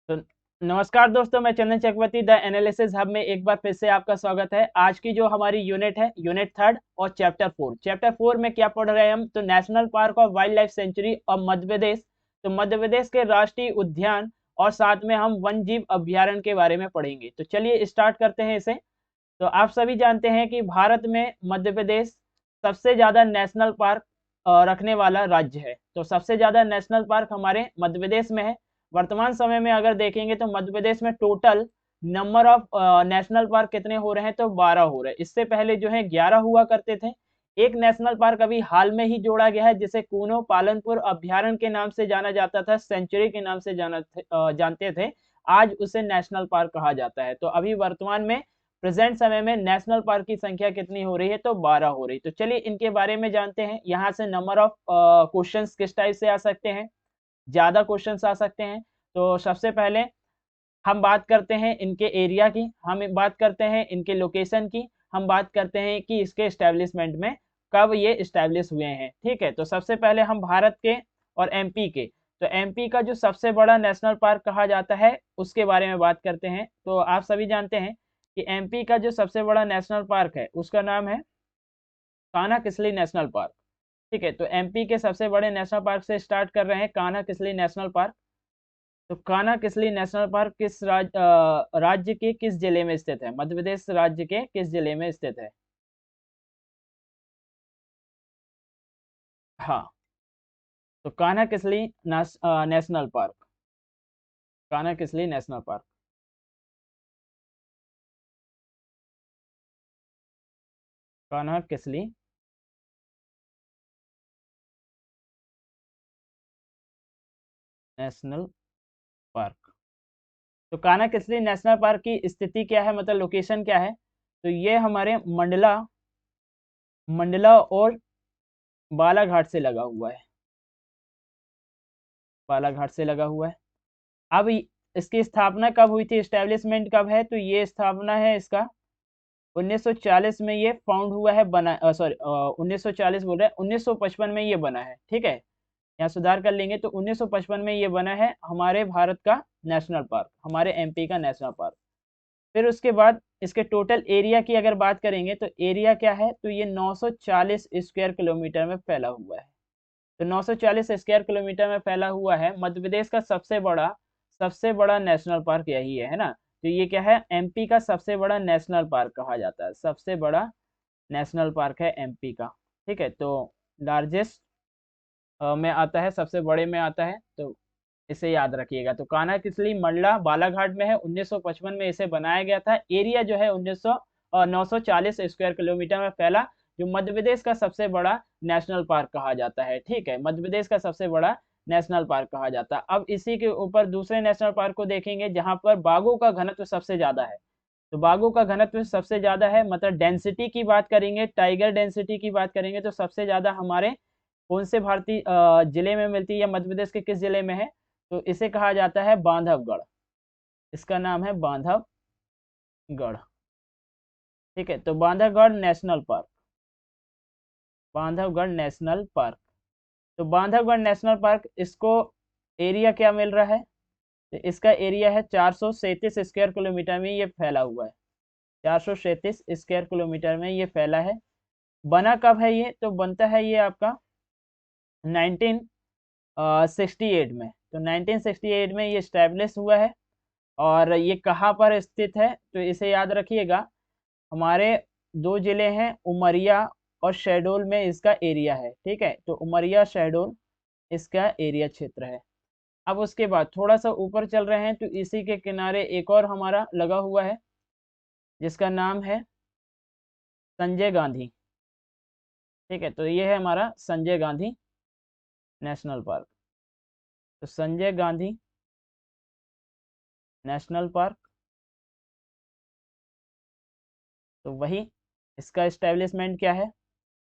तो नमस्कार दोस्तों, मैं चंदन चक्रवर्ती द एनालिसिस हब में एक बार फिर से आपका स्वागत है। आज की जो हमारी यूनिट है, यूनिट 3 और चैप्टर 4 में क्या पढ़ रहे हैं हम? तो नेशनल पार्क और wild life sanctuary of Madhya Pradesh. तो मध्य प्रदेश के राष्ट्रीय उद्यान और साथ में हम वन जीव अभ्यारण्य के बारे में पढ़ेंगे। तो चलिए स्टार्ट करते हैं इसे। तो आप सभी जानते हैं कि भारत में मध्य प्रदेश सबसे ज्यादा नेशनल पार्क रखने वाला राज्य है। तो सबसे ज्यादा नेशनल पार्क हमारे मध्य प्रदेश में है। वर्तमान समय में अगर देखेंगे तो मध्य प्रदेश में total number of national park कितने हो रहे हैं? तो 12 हो रहे हैं। इससे पहले जो है 11 हुआ करते थे। एक नेशनल पार्क अभी हाल में ही जोड़ा गया है, जिसे कूनो पालनपुर अभ्यारण्य के नाम से जाना जाता था, सेंचुरी के नाम से जानते थे। आज उसे नेशनल पार्क कहा जाता है। तो अभी वर्तमान में प्रेजेंट समय में नेशनल पार्क की संख्या कितनी हो रही है? तो 12 हो रही। तो चलिए इनके बारे में जानते हैं। यहाँ से नंबर ऑफ क्वेश्चंस किस टाइप से आ सकते हैं? ज्यादा क्वेश्चंस आ सकते हैं। तो सबसे पहले हम बात करते हैं इनके एरिया की, हम बात करते हैं इनके लोकेशन की, हम बात करते हैं कि इसके एस्टेब्लिशमेंट में कब ये एस्टेब्लिश हुए हैं। ठीक है, तो सबसे पहले हम भारत के और एमपी के, तो एमपी का जो सबसे बड़ा नेशनल पार्क कहा जाता है उसके बारे में बात करते हैं। तो आप सभी जानते हैं कि एमपी का जो सबसे बड़ा नेशनल पार्क है उसका नाम है कान्हा किसली नेशनल पार्क। ठीक है, तो एमपी के सबसे बड़े नेशनल पार्क से स्टार्ट कर रहे हैं, कान्हा किसली नेशनल पार्क। तो कान्हा किसली नेशनल पार्क किस राज्य के किस जिले में स्थित है? मध्य प्रदेश राज्य के किस जिले में स्थित है? हाँ, तो Kanha Kisli national park, Kanha Kisli national park, Kanha Kisli national park. तो कान्हा किसली नेशनल पार्क की स्थिति क्या है, मतलब लोकेशन क्या है? तो ये हमारे मंडला मंडला और बालाघाट से लगा हुआ है, बालाघाट से लगा हुआ है। अब इसकी स्थापना कब हुई थी, स्टैब्लिशमेंट कब है? तो ये स्थापना है इसका 1940 में, ये फाउंड हुआ है, बना, सॉरी 1940 बोल रहे हैं, 1955 में ये बना है। ठीक है, यहाँ सुधार कर लेंगे। तो 1955 में ये बना है हमारे भारत का नेशनल पार्क, हमारे एमपी का नेशनल पार्क। फिर उसके बाद इसके टोटल एरिया की अगर बात करेंगे तो एरिया क्या है? तो ये 940 स्क्वायर किलोमीटर में फैला हुआ है। तो 940 स्क्वायर किलोमीटर में फैला हुआ है। मध्य प्रदेश का सबसे बड़ा नेशनल पार्क यही है ना। तो ये क्या है? एमपी का सबसे बड़ा नेशनल पार्क कहा जाता है, सबसे बड़ा नेशनल पार्क है एमपी का। ठीक है, तो लार्जेस्ट में आता है, सबसे बड़े में आता है, तो इसे याद रखिएगा। तो कान्हा किसली मंडला बालाघाट में है, 1955 में इसे बनाया गया था। एरिया जो है 940 स्क्वायर किलोमीटर में फैला, जो मध्य प्रदेश का सबसे बड़ा नेशनल पार्क कहा जाता है। ठीक है, मध्य प्रदेश का सबसे बड़ा नेशनल पार्क कहा जाता है। अब इसी के ऊपर दूसरे नेशनल पार्क को देखेंगे जहां पर बाघों का घनत्व सबसे ज्यादा है। तो बाघों का घनत्व सबसे ज्यादा है, मतलब डेंसिटी की बात करेंगे, टाइगर डेंसिटी की बात करेंगे, तो सबसे ज्यादा हमारे कौन से भारतीय जिले में मिलती है, या मध्य प्रदेश के किस जिले में है? तो इसे कहा जाता है बांधवगढ़, इसका नाम है बांधवगढ़। ठीक है, तो Bandhavgarh national park, Bandhavgarh national park. तो बांधवगढ़ नेशनल पार्क, इसको एरिया क्या मिल रहा है? तो इसका एरिया है 437 स्क्वायर किलोमीटर में ये फैला हुआ है, 437 स्क्वायर किलोमीटर में ये फैला है। बना कब है ये? तो बनता है ये आपका 1968 में। तो 1968 में ये स्टैब्लिश हुआ है। और ये कहाँ पर स्थित है? तो इसे याद रखिएगा, हमारे दो जिले हैं, उमरिया और शहडोल में इसका एरिया है। ठीक है, तो उमरिया शहडोल इसका एरिया क्षेत्र है। अब उसके बाद थोड़ा सा ऊपर चल रहे हैं तो इसी के किनारे एक और हमारा लगा हुआ है जिसका नाम है संजय गांधी। ठीक है, तो ये है हमारा संजय गांधी नेशनल पार्क। तो संजय गांधी नेशनल पार्क, तो वही इसका एस्टेब्लिशमेंट क्या है,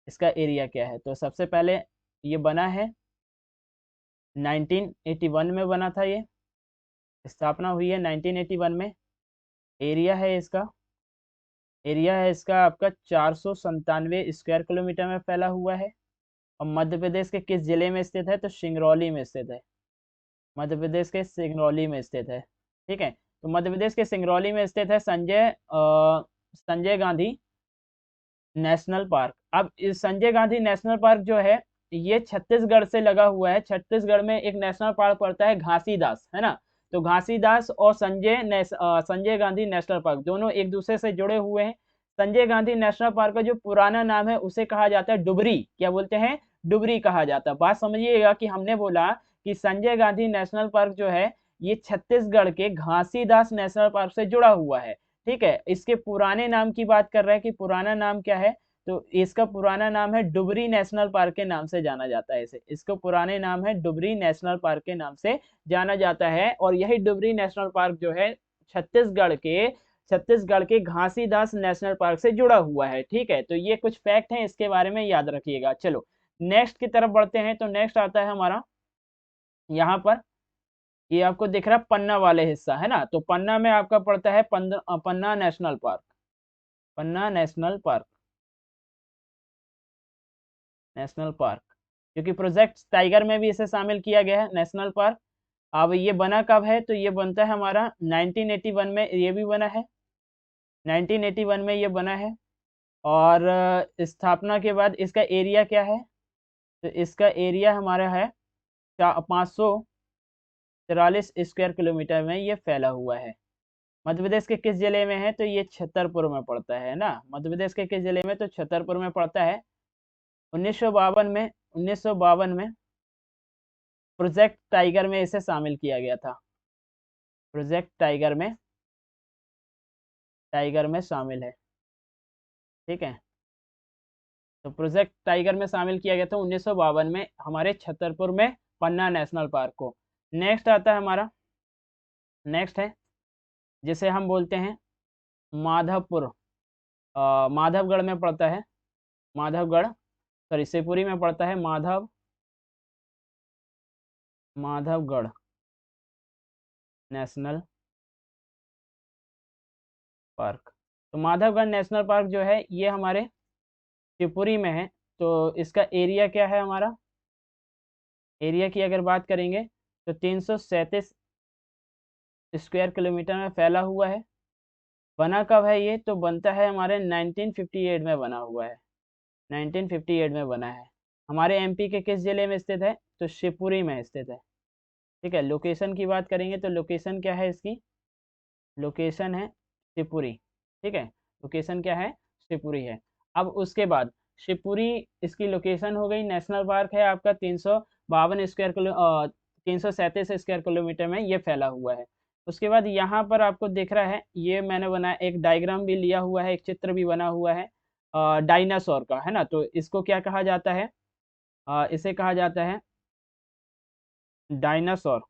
इसका एरिया क्या है? तो सबसे पहले ये बना है 1981 में बना था, ये स्थापना हुई है 1981 में। एरिया है इसका आपका 497 स्क्वायर किलोमीटर में फैला हुआ है। और मध्य प्रदेश के किस जिले में स्थित है? तो सिंगरौली में स्थित है, मध्य प्रदेश के सिंगरौली में स्थित है। ठीक है। तो मध्य प्रदेश के सिंगरौली में स्थित है संजय गांधी नेशनल पार्क। अब इस संजय गांधी नेशनल पार्क जो है ये छत्तीसगढ़ से लगा हुआ है। छत्तीसगढ़ में एक नेशनल पार्क पड़ता है घासीदास, है ना। तो घासीदास और संजय गांधी नेशनल पार्क दोनों एक दूसरे से जुड़े हुए हैं। संजय गांधी नेशनल पार्क का जो पुराना नाम है उसे कहा जाता है डुबरी। क्या बोलते हैं? डुबरी कहा जाता है। बात समझिएगा कि हमने बोला कि संजय गांधी नेशनल पार्क जो है ये छत्तीसगढ़ के घासीदास नेशनल पार्क से जुड़ा हुआ है। ठीक है। इसके पुराने नाम की बात कर रहे हैं कि पुराना नाम क्या है, तो इसका पुराना नाम है डुबरी नेशनल पार्क के नाम से जाना जाता है। इसे इसका पुराने नाम है डुबरी नेशनल पार्क के नाम से जाना जाता है। और यही डुबरी नेशनल पार्क जो है छत्तीसगढ़ के घासीदास नेशनल पार्क से जुड़ा हुआ है। ठीक है। तो ये कुछ फैक्ट हैं, इसके बारे में याद रखिएगा। चलो नेक्स्ट की तरफ बढ़ते हैं। तो नेक्स्ट आता है हमारा यहाँ पर, ये आपको दिख रहा है पन्ना वाले हिस्सा, है ना। तो पन्ना में आपका पड़ता है पन्ना नेशनल पार्क। पन्ना नेशनल पार्क क्योंकि प्रोजेक्ट टाइगर में भी इसे शामिल किया गया है नेशनल पार्क। अब ये बना कब है, तो ये बनता है हमारा 1981 में ये भी बना है। 1981 में ये बना है। और स्थापना के बाद इसका एरिया क्या है, तो इसका एरिया हमारा है 543 स्क्वायर किलोमीटर में ये फैला हुआ है। मध्य प्रदेश के किस जिले में है, तो ये छतरपुर में पड़ता है ना। मध्य प्रदेश के किस जिले में, तो छतरपुर में पड़ता है। 1952 में प्रोजेक्ट टाइगर में इसे शामिल किया गया था। प्रोजेक्ट टाइगर में शामिल है। ठीक है। तो प्रोजेक्ट टाइगर में शामिल किया गया था 1952 में हमारे छतरपुर में पन्ना नेशनल पार्क को। नेक्स्ट आता है हमारा, नेक्स्ट है जिसे हम बोलते हैं माधवपुर। माधवगढ़ में पड़ता है। माधवगढ़, सॉरी शिवपुरी में पड़ता है माधवगढ़ नेशनल पार्क। तो माधवगढ़ नेशनल पार्क जो है ये हमारे शिवपुरी में है। तो इसका एरिया क्या है, हमारा एरिया की अगर बात करेंगे तो 337 स्क्वायर किलोमीटर में फैला हुआ है। बना कब है ये, तो बनता है हमारे 1958 में बना हुआ है। 1958 में बना है। हमारे एमपी के किस जिले में स्थित है, तो शिवपुरी में स्थित है। ठीक है। लोकेशन की बात करेंगे तो लोकेशन क्या है इसकी, लोकेशन है शिवपुरी। ठीक है। लोकेशन क्या है, शिवपुरी है। अब उसके बाद शिवपुरी इसकी लोकेशन हो गई। नेशनल पार्क है आपका 337 स्क्वायर किलोमीटर में ये फैला हुआ है। उसके बाद यहाँ पर आपको दिख रहा है, ये मैंने बनाया एक डायग्राम भी लिया हुआ है, एक चित्र भी बना हुआ है डायनासोर का, है ना। तो इसको क्या कहा जाता है, इसे कहा जाता है डायनासोर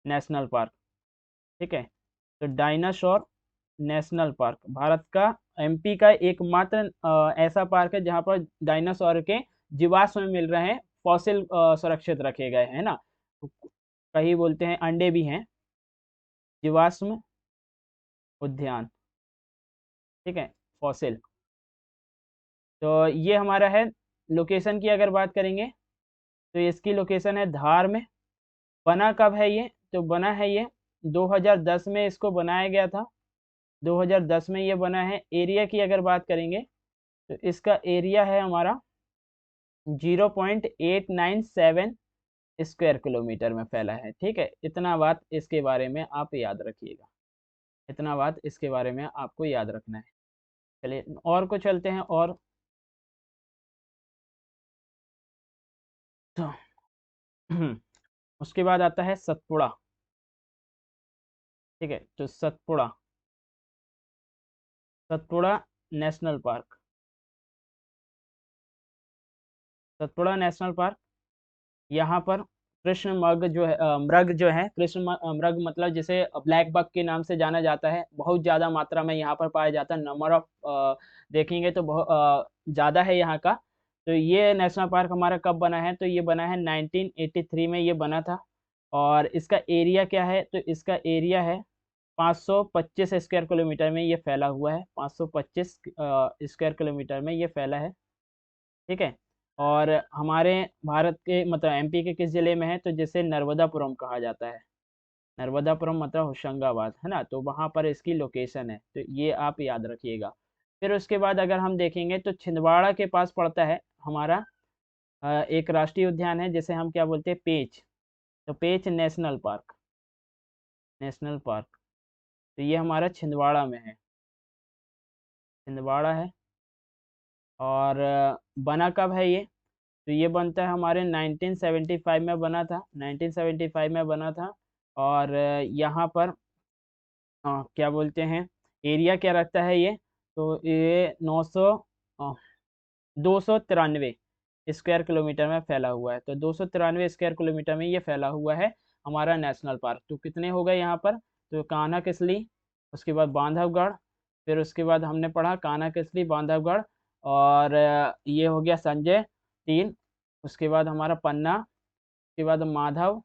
नेशनल पार्क। ठीक है। तो डायनासोर नेशनल पार्क भारत का, एमपी का एकमात्र ऐसा पार्क है जहां पर डायनासोर के जीवाश्म मिल रहे हैं, फॉसिल सुरक्षित रखे गए हैं ना। कहीं बोलते हैं अंडे भी हैं। जीवाश्म उद्यान, ठीक है, फॉसिल। तो ये हमारा है। लोकेशन की अगर बात करेंगे तो इसकी लोकेशन है धार में। बना कब है ये, तो बना है ये 2010 में इसको बनाया गया था। 2010 में ये बना है। एरिया की अगर बात करेंगे तो इसका एरिया है हमारा 0.897 स्क्वायर किलोमीटर में फैला है। ठीक है। इतना बात इसके बारे में आप याद रखिएगा, इतना बात इसके बारे में आपको याद रखना है। चलिए और को चलते हैं। और तो उसके बाद आता है सतपुड़ा। ठीक है। तो Satpura national park. Satpura national park, यहाँ पर कृष्ण मृग जो है कृष्ण मृग मतलब जिसे ब्लैक बक के नाम से जाना जाता है, बहुत ज़्यादा मात्रा में यहाँ पर पाया जाता है। नंबर ऑफ देखेंगे तो बहुत ज़्यादा है यहाँ का। तो ये नेशनल पार्क हमारा कब बना है, तो ये बना है 1983 में ये बना था। और इसका एरिया क्या है, तो इसका एरिया है 525 स्क्वायर किलोमीटर में ये फैला हुआ है। 525 स्क्वायर किलोमीटर में ये फैला है। ठीक है। और हमारे भारत के मतलब एमपी के किस जिले में है, तो जिसे नर्मदापुरम कहा जाता है। नर्मदापुरम मतलब होशंगाबाद, है ना, तो वहाँ पर इसकी लोकेशन है, तो ये आप याद रखिएगा। फिर उसके बाद अगर हम देखेंगे तो छिंदवाड़ा के पास पड़ता है हमारा एक राष्ट्रीय उद्यान है जिसे हम क्या बोलते हैं, पेंच। तो पेंच नेशनल पार्क, नेशनल पार्क, तो ये हमारा छिंदवाड़ा में है, छिंदवाड़ा है। और बना कब है ये, तो ये बनता है हमारे 1975 में बना था, 1975 में बना था। और यहाँ पर क्या बोलते हैं, एरिया क्या रखता है ये, तो ये 293 स्क्वायर किलोमीटर में फैला हुआ है। तो 293 स्क्वायर किलोमीटर में ये फैला हुआ है हमारा नेशनल पार्क। तो कितने हो गए यहाँ पर, तो कान्हा किसली, उसके बाद बांधवगढ़, फिर उसके बाद हमने पढ़ा कान्हा किसली, बांधवगढ़, और ये हो गया संजय 3, उसके बाद हमारा पन्ना, उसके बाद माधव,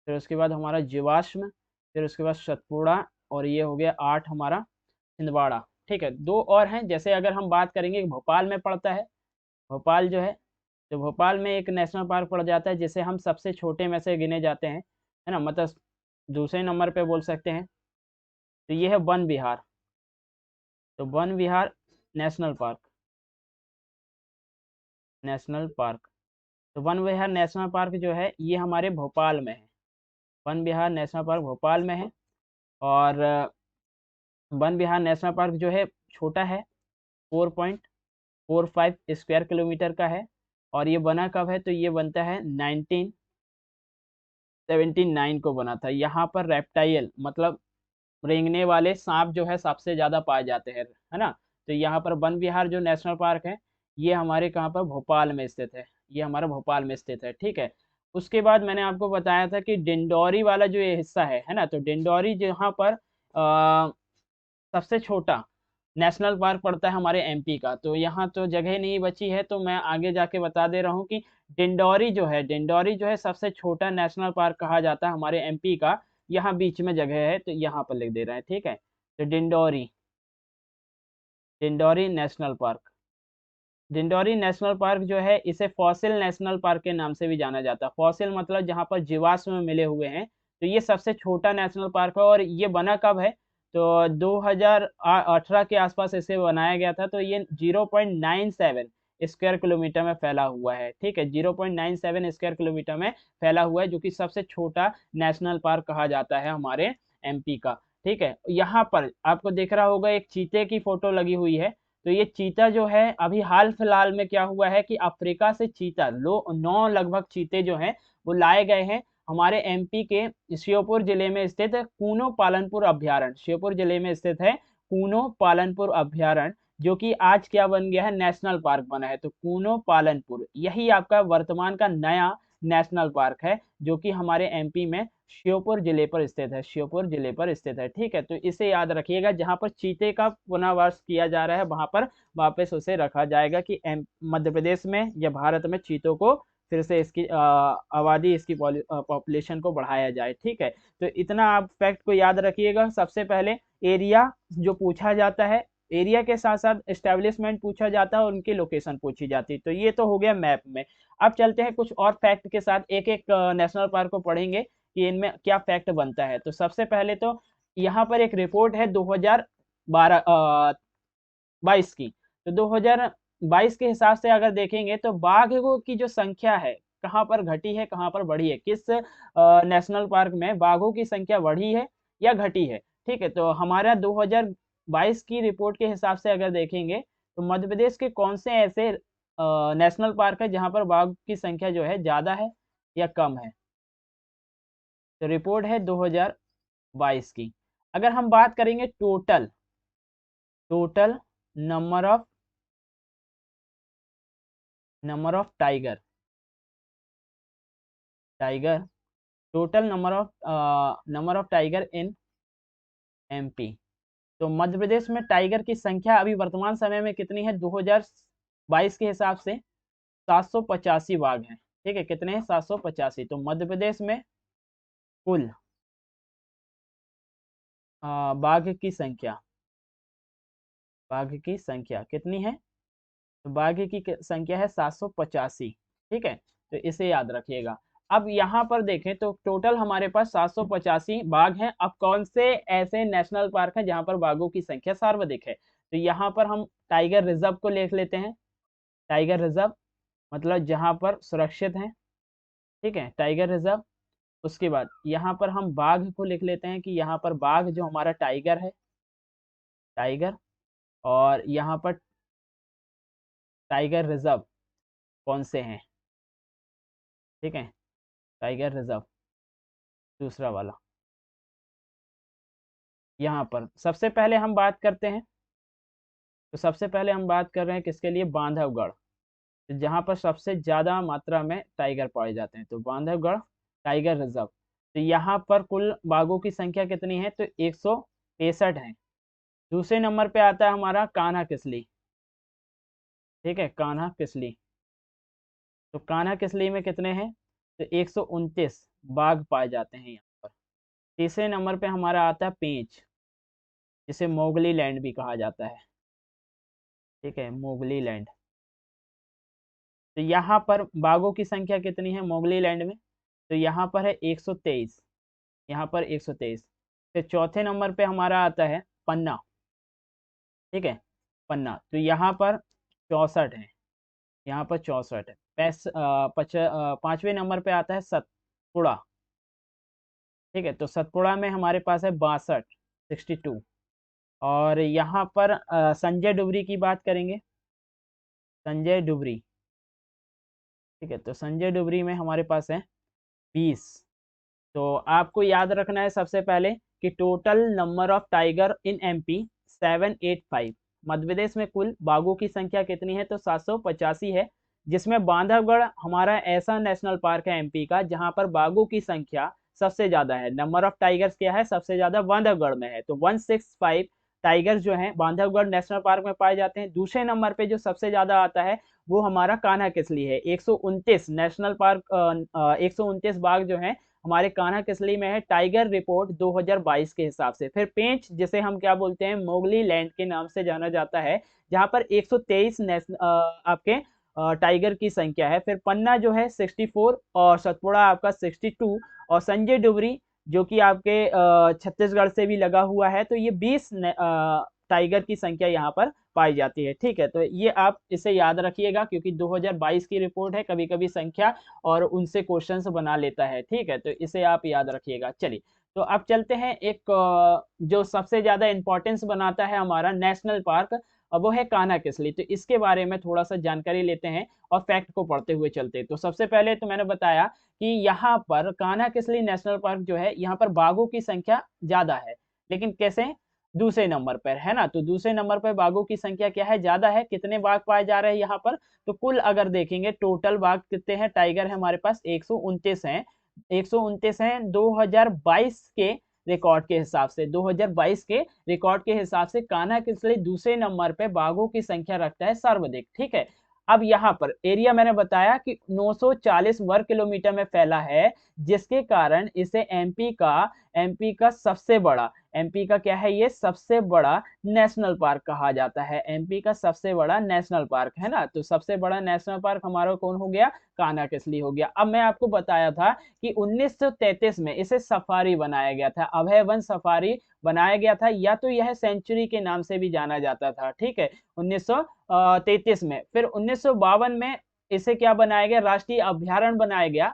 फिर उसके बाद हमारा जीवाश्म, फिर उसके बाद सतपुड़ा, और ये हो गया 8 हमारा छिंदवाड़ा। ठीक है, 2 और हैं, जैसे अगर हम बात करेंगे भोपाल में पड़ता है, भोपाल जो है, तो भोपाल में एक नेशनल पार्क पड़ जाता है जिसे हम सबसे छोटे में से गिने जाते हैं, है ना, मतलब दूसरे नंबर पे बोल सकते हैं। तो ये है वन विहार, तो वन विहार नेशनल पार्क, नेशनल पार्क। तो वन विहार नेशनल पार्क जो है ये हमारे भोपाल में है, वन विहार नेशनल पार्क भोपाल में है। और वन विहार नेशनल पार्क जो है छोटा है, 4.45 स्क्वायर किलोमीटर का है। और ये बना कब है, तो ये बनता है 1979 को बना था। यहाँ पर रेप्टाइल मतलब रेंगने वाले सांप जो है सबसे ज्यादा पाए जाते हैं, है ना। तो यहाँ पर वन विहार जो नेशनल पार्क है ये हमारे कहाँ पर, भोपाल में स्थित है, ये हमारा भोपाल में स्थित है। ठीक है, उसके बाद मैंने आपको बताया था कि डिंडौरी वाला जो ये हिस्सा है ना, तो डिंडौरी जहाँ पर सबसे छोटा नेशनल पार्क पड़ता है हमारे एमपी का। तो यहाँ तो जगह नहीं बची है, तो मैं आगे जाके बता दे रहा हूँ कि डिंडौरी जो है, डिंडौरी जो है सबसे छोटा नेशनल पार्क कहा जाता है हमारे एमपी का। यहाँ बीच में जगह है, तो यहाँ पर लिख दे रहे हैं। ठीक है, तो Dindori, Dindori national park, Dindori national park जो है इसे फॉसिल नेशनल पार्क के नाम से भी जाना जाता है। फॉसिल मतलब जहाँ पर जीवाश्म मिले हुए हैं। तो ये सबसे छोटा नेशनल पार्क है, और ये बना कब है, तो 2018 के आसपास इसे बनाया गया था। तो ये 0.97 स्क्वायर किलोमीटर में फैला हुआ है। ठीक है, 0.97 स्क्वायर किलोमीटर में फैला हुआ है, जो कि सबसे छोटा नेशनल पार्क कहा जाता है हमारे एमपी का। ठीक है, यहाँ पर आपको दिख रहा होगा एक चीते की फोटो लगी हुई है। तो ये चीता जो है अभी हाल फिलहाल में क्या हुआ है कि अफ्रीका से चीता 9 लगभग चीते जो हैं वो लाए गए हैं हमारे एमपी के श्योपुर जिले में स्थित कूनो पालनपुर अभ्यारण्य, श्योपुर जिले में स्थित है कूनो पालनपुर अभ्यारण्य, जो कि आज क्या बन गया है, नेशनल पार्क बना है। तो कूनो पालनपुर यही आपका वर्तमान का नया नेशनल पार्क है, जो कि हमारे एमपी में श्योपुर जिले पर स्थित है, श्योपुर जिले पर स्थित है। ठीक है, तो इसे याद रखिएगा, जहां पर चीते का पुनर्वास किया जा रहा है वहां पर वापस उसे रखा जाएगा कि मध्य प्रदेश में या भारत में चीतों को फिर से इसकी आबादी, इसकी पॉपुलेशन को बढ़ाया जाए। ठीक है, तो इतना आप फैक्ट को याद रखिएगा। सबसे पहले एरिया जो पूछा जाता है, एरिया के साथ साथ एस्टेब्लिशमेंट पूछा जाता है और उनकी लोकेशन पूछी जाती है। तो ये तो हो गया मैप में। अब चलते हैं कुछ और फैक्ट के साथ, एक एक नेशनल पार्क को पढ़ेंगे कि इनमें क्या फैक्ट बनता है। तो सबसे पहले तो यहाँ पर एक रिपोर्ट है 2022 की। तो 2022 के हिसाब से अगर देखेंगे तो बाघों की जो संख्या है कहाँ पर घटी है, कहाँ पर बढ़ी है, किस नेशनल पार्क में बाघों की संख्या बढ़ी है या घटी है। ठीक है, तो हमारा 2022 की रिपोर्ट के हिसाब से अगर देखेंगे तो मध्य प्रदेश के कौन से ऐसे नेशनल पार्क है जहाँ पर बाघ की संख्या जो है ज्यादा है या कम है। तो रिपोर्ट है 2022 की। अगर हम बात करेंगे total, total number of tiger, tiger, total number of tiger in MP. तो मध्य प्रदेश में टाइगर की संख्या अभी वर्तमान समय में कितनी है, 2022 के हिसाब से 785 बाघ हैं। ठीक है, कितने हैं, 785। तो मध्य प्रदेश में कुल बाघ की संख्या, बाघ की संख्या कितनी है, तो बाघ की संख्या है 785। ठीक है, तो इसे याद रखिएगा। अब यहाँ पर देखें तो टोटल हमारे पास 785 बाघ हैं। अब कौन से ऐसे नेशनल पार्क हैं जहाँ पर बाघों की संख्या सर्वाधिक है? तो यहाँ पर हम टाइगर रिजर्व को लिख लेते हैं। टाइगर रिजर्व मतलब जहाँ पर सुरक्षित हैं, ठीक है, टाइगर रिजर्व। उसके बाद यहाँ पर हम बाघ को लिख लेते हैं कि यहाँ पर बाघ जो हमारा टाइगर है, टाइगर। और यहाँ पर टाइगर रिजर्व कौन से हैं, ठीक है, टाइगर रिजर्व दूसरा वाला। यहाँ पर सबसे पहले हम बात करते हैं, तो सबसे पहले हम बात कर रहे हैं किसके लिए? बांधवगढ़, तो जहाँ पर सबसे ज़्यादा मात्रा में टाइगर पाए जाते हैं, तो बांधवगढ़ टाइगर रिजर्व। तो यहाँ पर कुल बाघों की संख्या कितनी है? तो 163 है। दूसरे नंबर पे आता है हमारा कान्हा किसली, ठीक है, कान्हा किसली। तो कान्हा किसली में कितने हैं? तो 129 बाघ पाए जाते हैं यहाँ पर। तीसरे नंबर पे हमारा आता है पेंच, जिसे मोगली लैंड भी कहा जाता है, ठीक है, मोगली लैंड। तो यहाँ पर बाघों की संख्या कितनी है मोगली लैंड में? तो यहाँ पर है 123, यहाँ पर 123। फिर चौथे नंबर पे हमारा आता है पन्ना, ठीक है, पन्ना। तो यहाँ पर 64 है, यहाँ पर 64 है। पांचवें नंबर पे आता है सतपुड़ा, ठीक है, तो सतपुड़ा में हमारे पास है 62, 62। और यहाँ पर संजय डुबरी की बात करेंगे, संजय डुबरी, ठीक है, तो संजय डुबरी में हमारे पास है 20। तो आपको याद रखना है सबसे पहले कि total number of tiger in MP 785। Madhya Pradesh में कुल बाघों की संख्या कितनी है? तो 785 है, जिसमें बांधवगढ़ हमारा ऐसा नेशनल पार्क है एमपी का जहां पर बाघों की संख्या सबसे ज्यादा है। नंबर ऑफ टाइगर्स क्या है? सबसे ज्यादा बांधवगढ़ में है, तो 165 टाइगर्स जो है बांधवगढ़ नेशनल पार्क में पाए जाते हैं। दूसरे नंबर पे जो सबसे ज्यादा आता है वो हमारा कान्हा किसली है, 129 नेशनल पार्क, 129 बाघ जो है हमारे कान्हा किसली में है, टाइगर रिपोर्ट 2022 के हिसाब से। फिर पेंच, जिसे हम क्या बोलते हैं, मोगली लैंड के नाम से जाना जाता है, जहां पर 123 आपके टाइगर की संख्या है। फिर पन्ना जो है 64 और सतपुड़ा आपका 62 और संजय डुबरी जो कि आपके छत्तीसगढ़ से भी लगा हुआ है, तो ये 20 टाइगर की संख्या यहाँ पर पाई जाती है, ठीक है। तो ये आप इसे याद रखिएगा क्योंकि 2022 की रिपोर्ट है, कभी कभी संख्या और उनसे क्वेश्चंस बना लेता है, ठीक है, तो इसे आप याद रखिएगा। चलिए, तो अब चलते हैं एक जो सबसे ज्यादा इंपॉर्टेंस बनाता है हमारा नेशनल पार्क, वो है कान्हा किसली। तो इसके बारे में थोड़ा सा जानकारी लेते हैं और फैक्ट को पढ़ते हुए चलते हैं। तो सबसे पहले तो मैंने बताया कि यहाँ पर कान्हा किसली नेशनल पार्क जो है, यहाँ पर बाघों की संख्या ज्यादा है, लेकिन कैसे? दूसरे नंबर पर है ना। तो दूसरे नंबर पर बाघों की संख्या क्या है? ज्यादा है। कितने बाघ पाए जा रहे हैं यहाँ पर? तो कुल अगर देखेंगे टोटल बाघ कितने हैं, टाइगर है हमारे पास 129 हैं, 129 हैं 2022 के रिकॉर्ड के हिसाब से। 2022 के रिकॉर्ड के हिसाब से कान्हा किसली दूसरे नंबर पे बाघों की संख्या रखता है सर्वाधिक, ठीक है। अब यहाँ पर एरिया मैंने बताया कि 940 वर्ग किलोमीटर में फैला है, जिसके कारण इसे एमपी का सबसे बड़ा, एमपी का क्या है, ये सबसे बड़ा नेशनल पार्क कहा जाता है। एमपी का सबसे बड़ा नेशनल पार्क है ना। तो सबसे बड़ा नेशनल पार्क हमारा कौन हो गया? कान्हा किसली हो गया। अब मैं आपको बताया था कि 1933 में इसे सफारी बनाया गया था, अभय वन सफारी बनाया गया था, या तो यह सेंचुरी के नाम से भी जाना जाता था, ठीक है, 1933 में। फिर 1952 में इसे क्या बनाया गया? राष्ट्रीय अभ्यारण्य बनाया गया।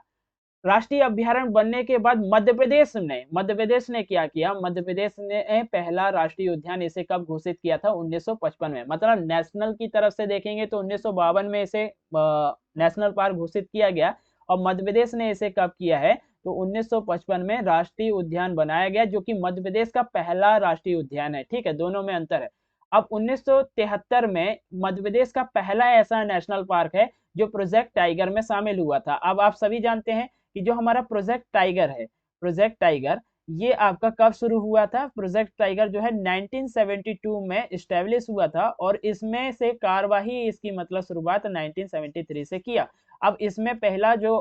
राष्ट्रीय अभ्यारण्य बनने के बाद मध्य प्रदेश ने क्या किया? मध्य प्रदेश ने पहला राष्ट्रीय उद्यान इसे कब घोषित किया था? 1955 में। मतलब नेशनल की तरफ से देखेंगे तो 1952 में इसे नेशनल पार्क घोषित किया गया, और मध्य प्रदेश ने इसे कब किया है? तो 1955 में राष्ट्रीय उद्यान बनाया गया, जो कि मध्य प्रदेश का पहला राष्ट्रीय उद्यान है, ठीक है, दोनों में अंतर है। अब 1973 में मध्य प्रदेश का पहला ऐसा नेशनल पार्क है जो प्रोजेक्ट टाइगर में शामिल हुआ था। अब आप सभी जानते हैं कि जो हमारा प्रोजेक्ट टाइगर है, प्रोजेक्ट टाइगर, ये आपका कब शुरू हुआ था? प्रोजेक्ट टाइगर जो है 1972 में इस्टेब्लिश हुआ था, और इसमें से कार्यवाही इसकी मतलब शुरुआत 1973 से किया। अब इसमें पहला जो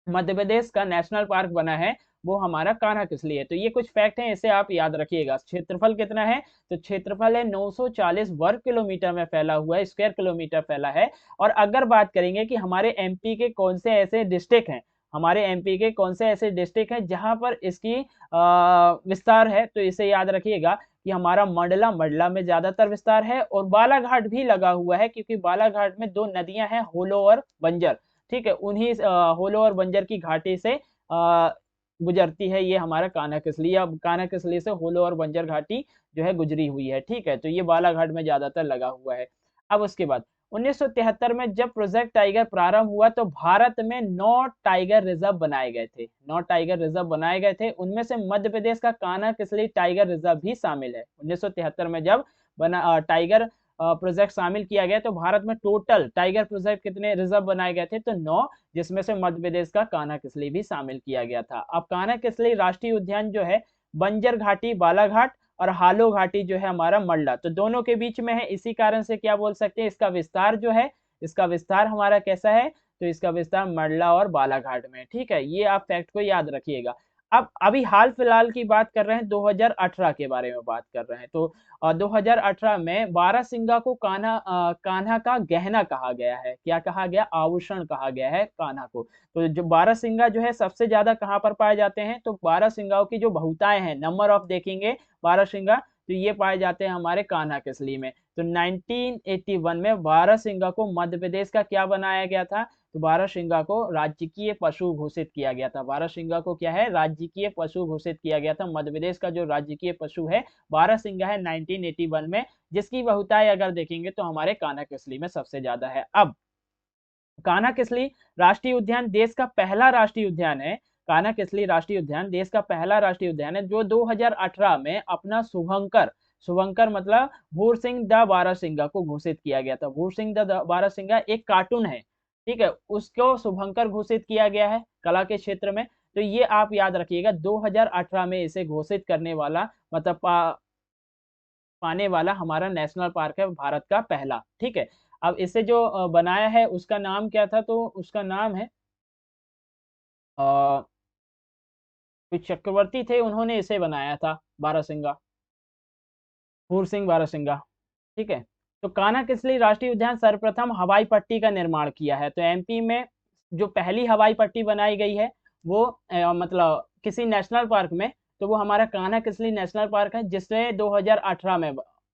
मध्य प्रदेश का नेशनल पार्क बना है वो हमारा कान्हा किसली है। तो ये कुछ फैक्ट हैं, इसे आप याद रखिएगा। क्षेत्रफल कितना है, तो क्षेत्रफल है 940 वर्ग किलोमीटर में फैला हुआ है, स्क्वायर किलोमीटर फैला है। और अगर बात करेंगे कि हमारे एमपी के कौन से ऐसे डिस्ट्रिक्ट हैं, हमारे एमपी के कौन से ऐसे डिस्ट्रिक्ट हैं जहां पर इसकी विस्तार है, तो इसे याद रखिएगा कि हमारा मंडला, मंडला में ज्यादातर विस्तार है। और बालाघाट भी लगा हुआ है, क्योंकि बालाघाट में दो नदियां हैं, होलो और बंजर। ठीक है, उन्हीं होलो और बंजर की घाटी से गुजरती है ये हमारा कान्हा किसली, या कान्हा किसली से होलो और बंजर घाटी जो है गुजरी हुई है। ठीक है, तो ये बालाघाट में ज्यादातर लगा हुआ है। अब उसके बाद 1973 में जब प्रोजेक्ट टाइगर प्रारंभ हुआ तो भारत में 9 टाइगर रिजर्व बनाए गए थे, 9 टाइगर रिजर्व बनाए गए थे। उनमें से मध्य प्रदेश का कान्हा किसली टाइगर रिजर्व भी शामिल है। 1973 में जब बना टाइगर प्रोजेक्ट शामिल किया गया तो भारत में टोटल टाइगर प्रोजेक्ट कितने रिजर्व बनाए गए थे, तो 9, जिसमें से मध्य प्रदेश का कान्हा किसली भी शामिल किया गया था। अब कान्हा किसली राष्ट्रीय उद्यान जो है बंजर घाटी बालाघाट और हालो घाटी जो है हमारा मंडला, तो दोनों के बीच में है। इसी कारण से क्या बोल सकते हैं, इसका विस्तार जो है, इसका विस्तार हमारा कैसा है, तो इसका विस्तार मंडला और बालाघाट में। ठीक है, ये आप फैक्ट को याद रखिएगा। अब अभी हाल फिलहाल की बात कर रहे हैं, 2018 के बारे में बात कर रहे हैं। तो 2018 में बारहसिंगा को कान्हा का गहना कहा गया है। क्या कहा गया, आभूषण कहा गया है कान्हा को। तो जो बारहसिंगा जो है सबसे ज्यादा कहाँ पर पाए जाते हैं, तो बारहसिंगाओं की जो बहुताएं हैं, नंबर ऑफ देखेंगे बारहसिंगा, तो ये पाए जाते हैं हमारे कान्हा किसली में। तो 1981 में बारहसिंगा को मध्य प्रदेश का क्या बनाया गया था, तो बारहसिंगा को राजकीय पशु घोषित किया गया था। बारहसिंगा को क्या है, राजकीय पशु घोषित किया गया था। मध्य प्रदेश का जो राजकीय पशु है बारहसिंगा है 1981 में, जिसकी बहुतायत अगर देखेंगे तो हमारे कान्हा किसली में सबसे ज्यादा है। अब कान्हा किसली राष्ट्रीय उद्यान देश का पहला राष्ट्रीय उद्यान है। कान्हा किसली राष्ट्रीय उद्यान देश का पहला राष्ट्रीय उद्यान है जो 2018 में अपना शुभंकर, शुभंकर मतलब भूर सिंह द बारहसिंगा को घोषित किया गया था। भूर सिंह द बारहसिंगा एक कार्टून है, ठीक है, उसको शुभंकर घोषित किया गया है कला के क्षेत्र में। तो ये आप याद रखिएगा, 2018 में इसे घोषित करने वाला मतलब पाने वाला हमारा नेशनल पार्क है भारत का पहला। ठीक है, अब इसे जो बनाया है उसका नाम क्या था, तो उसका नाम है कुछ चक्रवर्ती थे, उन्होंने इसे बनाया था बारहसिंगा, भूर सिंह बारहसिंगा। ठीक है, तो कान्हा किसली राष्ट्रीय उद्यान सर्वप्रथम हवाई पट्टी का निर्माण किया है। तो एमपी में जो पहली हवाई पट्टी बनाई गई है वो मतलब किसी नेशनल पार्क में, तो वो हमारा कान्हा किसली नेशनल पार्क है, जिससे 2018 में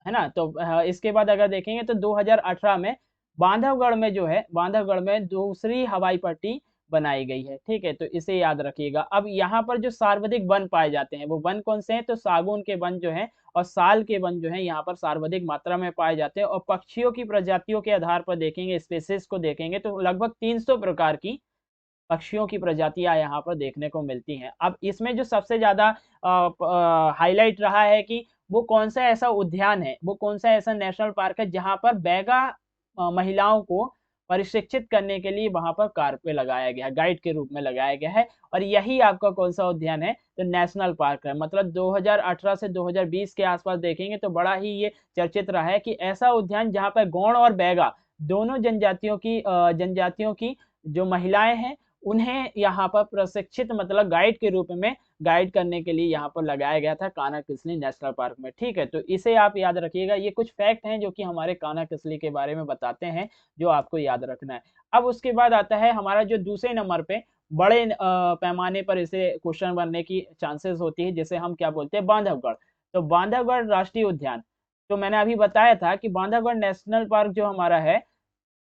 है ना। तो इसके बाद अगर देखेंगे तो 2018 में बांधवगढ़ में जो है, बांधवगढ़ में दूसरी हवाई पट्टी बनाई गई है। ठीक है, तो इसे याद रखिएगा। अब यहाँ पर जो सर्वाधिक वन पाए जाते हैं वो वन कौन से हैं, तो सागौन के वन जो है और साल के वन जो है यहाँ पर सर्वाधिक मात्रा में पाए जाते हैं। और पक्षियों की प्रजातियों के आधार पर देखेंगे, स्पेसिस को देखेंगे तो लगभग 300 प्रकार की पक्षियों की प्रजातियां यहाँ पर देखने को मिलती हैं। अब इसमें जो सबसे ज्यादा हाईलाइट रहा है कि वो कौन सा ऐसा उद्यान है, वो कौन सा ऐसा नेशनल पार्क है जहाँ पर बैगा महिलाओं को प्रशिक्षित करने के लिए वहां पर कार पे लगाया गया है, गाइड के रूप में लगाया गया है। और यही आपका कौन सा उद्यान है, तो नेशनल पार्क है। मतलब 2018 से 2020 के आसपास देखेंगे तो बड़ा ही ये चर्चित रहा है कि ऐसा उद्यान जहाँ पर गौड़ और बैगा दोनों जनजातियों की जो महिलाएं हैं उन्हें यहाँ पर प्रशिक्षित मतलब गाइड के रूप में गाइड करने के लिए यहाँ पर लगाया गया था कान्हा किसली नेशनल पार्क में। ठीक है, तो इसे आप याद रखिएगा। ये कुछ फैक्ट हैं जो कि हमारे कान्हा किसली के बारे में बताते हैं, जो आपको याद रखना है। अब उसके बाद आता है हमारा जो दूसरे नंबर पे बड़े पैमाने पर इसे क्वेश्चन बनने की चांसेस होती है, जिसे हम क्या बोलते हैं, बांधवगढ़। तो बांधवगढ़ राष्ट्रीय उद्यान, तो मैंने अभी बताया था कि बांधवगढ़ नेशनल पार्क जो हमारा है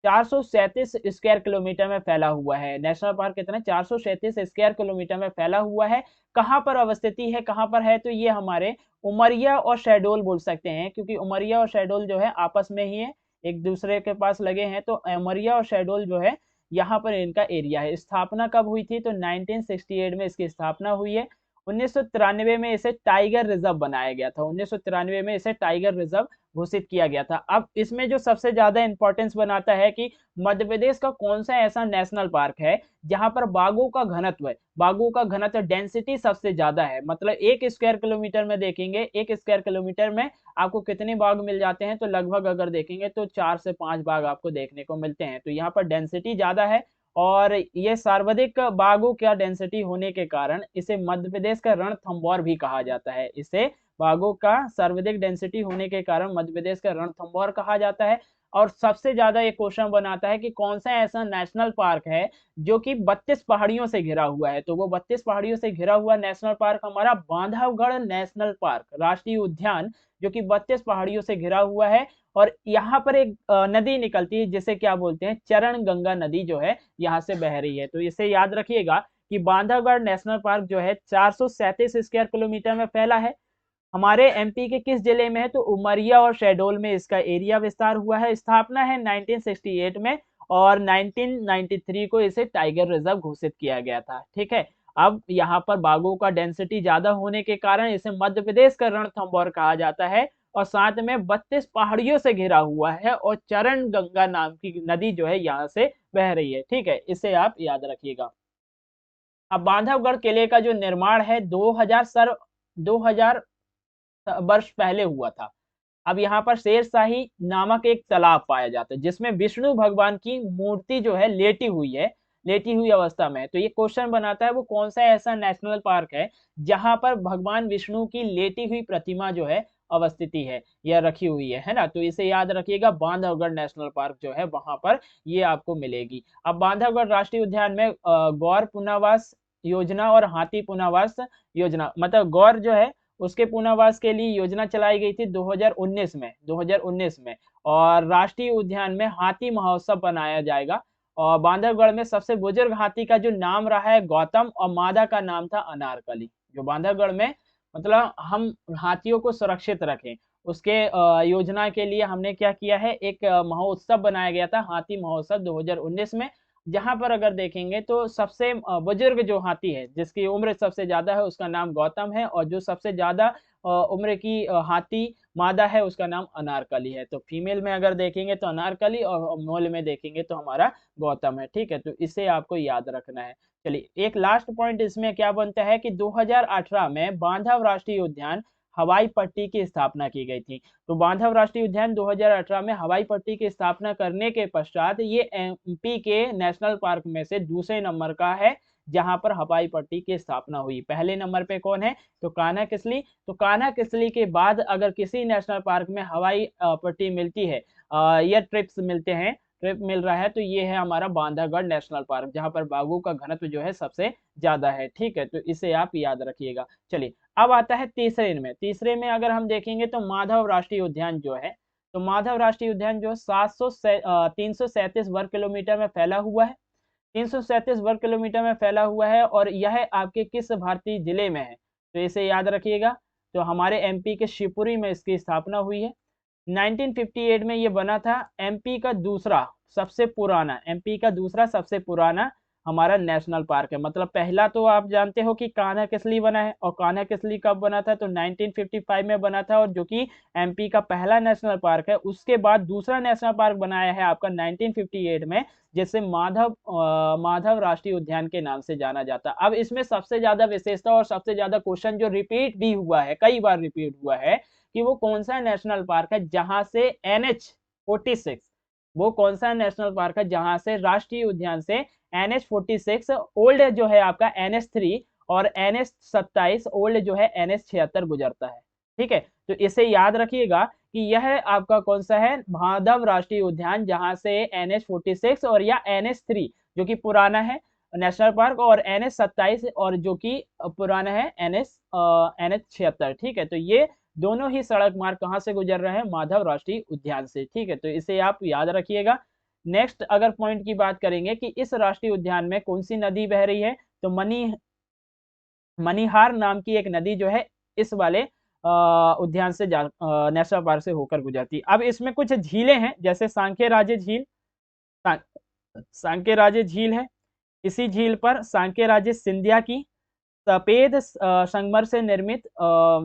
437 स्क्वायर किलोमीटर में फैला हुआ है। नेशनल पार्क कितना, 437 स्क्वायर किलोमीटर में फैला हुआ है। कहाँ पर अवस्थिति है, कहाँ पर है, तो ये हमारे उमरिया और शहडोल बोल सकते हैं, क्योंकि उमरिया और शहडोल जो है आपस में ही है, एक दूसरे के पास लगे हैं। तो उमरिया और शहडोल जो है यहाँ पर इनका एरिया है। स्थापना कब हुई थी, तो 1968 में इसकी स्थापना हुई है। 1993 में इसे टाइगर रिजर्व बनाया गया था, 1993 में इसे टाइगर रिजर्व घोषित किया गया था। अब इसमें जो सबसे ज्यादा इंपॉर्टेंस बनाता है कि मध्य प्रदेश का कौन सा ऐसा नेशनल पार्क है जहां पर बाघों का घनत्व है, बाघों का घनत्व डेंसिटी सबसे ज्यादा है। मतलब 1 स्क्वायर किलोमीटर में देखेंगे, 1 स्क्वायर किलोमीटर में आपको कितने बाघ मिल जाते हैं, तो लगभग अगर देखेंगे तो 4 से 5 बाघ आपको देखने को मिलते हैं। तो यहाँ पर डेंसिटी ज्यादा है और ये सर्वाधिक बाघों का डेंसिटी होने के कारण इसे मध्य प्रदेश का रणथंभौर भी कहा जाता है। इसे बाघों का सर्वाधिक डेंसिटी होने के कारण मध्य प्रदेश का रणथंभौर कहा जाता है। और सबसे ज्यादा ये क्वेश्चन बनाता है कि कौन सा ऐसा नेशनल पार्क है जो कि 32 पहाड़ियों से घिरा हुआ है। तो वो 32 पहाड़ियों से घिरा हुआ नेशनल पार्क हमारा बांधवगढ़ नेशनल पार्क राष्ट्रीय उद्यान, जो कि 32 पहाड़ियों से घिरा हुआ है। और यहाँ पर एक नदी निकलती है जिसे क्या बोलते हैं, चरण गंगा नदी जो है यहाँ से बह रही है। तो इसे याद रखिएगा कि बांधवगढ़ नेशनल पार्क जो है 437 स्क्वायर किलोमीटर में फैला है। हमारे एमपी के किस जिले में है, तो उमरिया और शहडोल में इसका एरिया विस्तार हुआ है। स्थापना है 1968 में और 1993 को इसे टाइगर रिजर्व घोषित किया गया था। ठीक है, अब यहाँ पर बाघों का डेंसिटी ज्यादा होने के कारण इसे मध्य प्रदेश का रणथंभौर कहा जाता है। और साथ में 32 पहाड़ियों से घिरा हुआ है और चरण गंगा नाम की नदी जो है यहाँ से बह रही है। ठीक है, इसे आप याद रखिएगा। अब बांधवगढ़ किले का जो निर्माण है 2000 वर्ष पहले हुआ था। अब यहाँ पर शेरशाही नामक एक तालाब पाया जाता है जिसमें विष्णु भगवान की मूर्ति जो है लेटी हुई अवस्था में है। तो ये क्वेश्चन बनाता है वो कौन सा ऐसा नेशनल पार्क है जहां पर भगवान विष्णु की लेटी हुई प्रतिमा जो है अवस्थिति है या रखी हुई है ना। तो इसे याद रखिएगा, बांधवगढ़ नेशनल पार्क जो है वहां पर ये आपको मिलेगी। अब बांधवगढ़ राष्ट्रीय उद्यान में गौर पुनर्वास योजना और हाथी पुनर्वास योजना, मतलब गौर जो है उसके पुनर्वास के लिए योजना चलाई गई थी 2019 में। और राष्ट्रीय उद्यान में हाथी महोत्सव बनाया जाएगा। और बांधवगढ़ में सबसे बुजुर्ग हाथी का जो नाम रहा है गौतम और मादा का नाम था अनारकली। जो बांधवगढ़ में मतलब हम हाथियों को सुरक्षित रखें उसके योजना के लिए हमने क्या किया है, एक महोत्सव बनाया गया था, हाथी महोत्सव 2019 में। जहां पर अगर देखेंगे तो सबसे बुजुर्ग जो हाथी है जिसकी उम्र सबसे ज्यादा है उसका नाम गौतम है, और जो सबसे ज्यादा उम्र की हाथी मादा है उसका नाम अनारकली है। तो फीमेल में अगर देखेंगे तो अनारकली और मेल में देखेंगे तो हमारा गौतम है। ठीक है, तो इसे आपको याद रखना है। चलिए, एक लास्ट पॉइंट इसमें क्या बनता है कि 2018 में बांधव राष्ट्रीय उद्यान हवाई पट्टी की स्थापना की गई थी। तो बांधव राष्ट्रीय उद्यान 2018 में हवाई पट्टी की स्थापना करने के पश्चात ये एमपी के नेशनल पार्क में से दूसरे नंबर का है जहां पर हवाई पट्टी की स्थापना हुई। पहले नंबर पे कौन है, तो कान्हा किसली। तो कान्हा किसली के बाद अगर किसी नेशनल पार्क में हवाई पट्टी मिलती है या ट्रिप मिल रहा है, तो ये है हमारा बांधवगढ़ नेशनल पार्क जहां पर बाघों का घनत्व जो है सबसे ज्यादा है। ठीक है, तो इसे आप याद रखिएगा। चलिए, अब आता है तीसरे में अगर हम देखेंगे तो माधव राष्ट्रीय उद्यान जो है, तो माधव राष्ट्रीय उद्यान जो 337 वर्ग किलोमीटर में फैला हुआ है। 337 वर्ग किलोमीटर में फैला हुआ है और यह आपके किस भारतीय जिले में है, तो इसे याद रखिएगा। तो हमारे एमपी के शिवपुरी में इसकी स्थापना हुई है। 1958 में ये बना था। एमपी का दूसरा सबसे पुराना हमारा नेशनल पार्क है। मतलब पहला तो आप जानते हो कि कान्हा किसली बना है, और कान्हा किसली कब बना था, तो 1955 में बना था, और जो कि एमपी का पहला नेशनल पार्क है। उसके बाद दूसरा नेशनल पार्क बनाया है आपका 1958 में, जिसे माधव राष्ट्रीय उद्यान के नाम से जाना जाता है। अब इसमें सबसे ज्यादा विशेषता और सबसे ज्यादा क्वेश्चन जो रिपीट भी हुआ है, कई बार रिपीट हुआ है, कि वो कौन सा नेशनल पार्क है जहां से NH46, वो कौन सा नेशनल पार्क है जहां से राष्ट्रीय उद्यान से NH46 ओल्ड जो है आपका NH3 और NH27 ओल्ड जो है NH76 गुजरता है। ठीक है, तो इसे याद रखिएगा कि यह आपका कौन सा है, माधव राष्ट्रीय उद्यान, जहां से NH46 और या NH3 जो कि पुराना है नेशनल पार्क, और NH27 और जो कि पुराना है NH76। ठीक है, तो ये दोनों ही सड़क मार्ग कहाँ से गुजर रहे हैं, माधव राष्ट्रीय उद्यान से। ठीक है, तो इसे आप याद रखिएगा। नेक्स्ट अगर पॉइंट की बात करेंगे कि इस राष्ट्रीय उद्यान में कौन सी नदी बह रही है, तो मणिहार नाम की एक नदी जो है इस वाले उद्यान से नेशनल पार्क से होकर गुजरती है। अब इसमें कुछ झीलें हैं, जैसे सांकेराजे झील है। इसी झील पर सांकेराजे सिंधिया की सफेद संगमरमर से निर्मित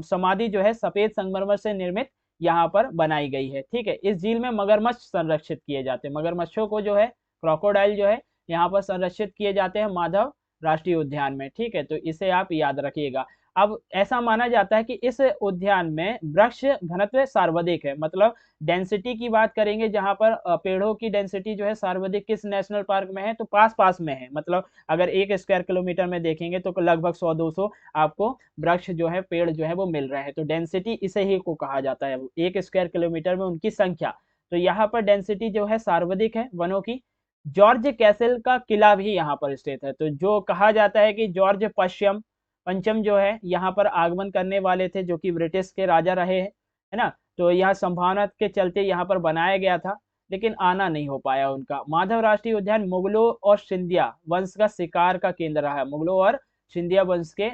समाधि जो है सफेद संगमरमर से निर्मित यहाँ पर बनाई गई है। ठीक है, इस झील में मगरमच्छ संरक्षित किए जाते हैं। मगरमच्छों को जो है, क्रोकोडाइल जो है यहाँ पर संरक्षित किए जाते हैं माधव राष्ट्रीय उद्यान में। ठीक है, तो इसे आप याद रखिएगा। अब ऐसा माना जाता है कि इस उद्यान में वृक्ष घनत्व सर्वाधिक है, मतलब डेंसिटी की बात करेंगे जहां पर पेड़ों की डेंसिटी जो है सर्वाधिक किस नेशनल पार्क में है, तो पास पास में है। मतलब अगर 1 स्क्वायर किलोमीटर में देखेंगे तो लगभग 100-200 आपको वृक्ष जो है, पेड़ जो है वो मिल रहे हैं। तो डेंसिटी इसे ही को कहा जाता है, 1 स्क्वायर किलोमीटर में उनकी संख्या। तो यहाँ पर डेंसिटी जो है सर्वाधिक है वनों की। जॉर्ज कैसल का किला भी यहाँ पर स्थित है। तो जो कहा जाता है कि जॉर्ज पंचम जो है यहाँ पर आगमन करने वाले थे, जो कि ब्रिटिश के राजा रहे हैं, है ना। तो यह संभावना के चलते यहाँ पर बनाया गया था, लेकिन आना नहीं हो पाया उनका। माधव राष्ट्रीय उद्यान मुगलों और सिंधिया वंश का शिकार का केंद्र रहा है। मुगलों और सिंधिया वंश के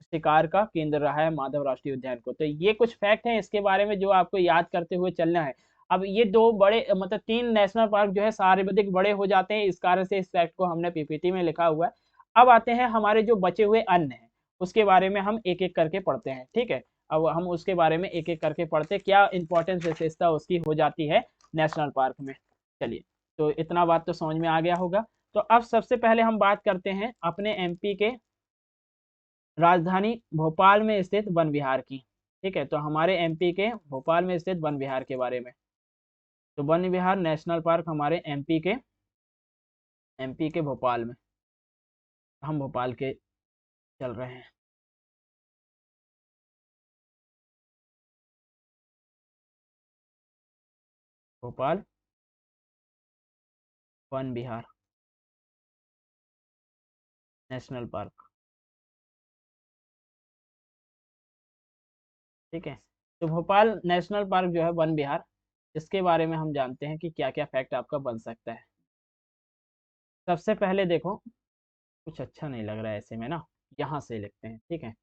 शिकार का केंद्र रहा है माधव राष्ट्रीय उद्यान को। तो ये कुछ फैक्ट हैं इसके बारे में जो आपको याद करते हुए चलना है। अब ये दो बड़े मतलब 3 नेशनल पार्क जो है सर्वाधिक बड़े हो जाते हैं, इस कारण से इस फैक्ट को हमने पीपीटी में लिखा हुआ है। अब आते हैं हमारे जो बचे हुए अन्य हैं, उसके बारे में हम एक एक करके पढ़ते हैं, ठीक है। अब हम उसके बारे में एक एक करके पढ़ते हैं, क्या इंपॉर्टेंस विशेषता उसकी हो जाती है नेशनल पार्क में। चलिए, तो इतना बात तो समझ में आ गया होगा। तो अब सबसे पहले हम बात करते हैं अपने एमपी के राजधानी भोपाल में स्थित वन विहार की, ठीक है। तो हमारे एमपी के भोपाल में स्थित वन विहार के बारे में। तो वन विहार नेशनल पार्क हमारे एमपी के भोपाल में, हम भोपाल के चल रहे हैं। भोपाल वन विहार नेशनल पार्क, ठीक है। तो भोपाल नेशनल पार्क जो है वन विहार, इसके बारे में हम जानते हैं कि क्या क्या फैक्ट आपका बन सकता है। सबसे पहले देखो, कुछ अच्छा नहीं लग रहा है ऐसे में ना, यहाँ से लिखते हैं, ठीक है।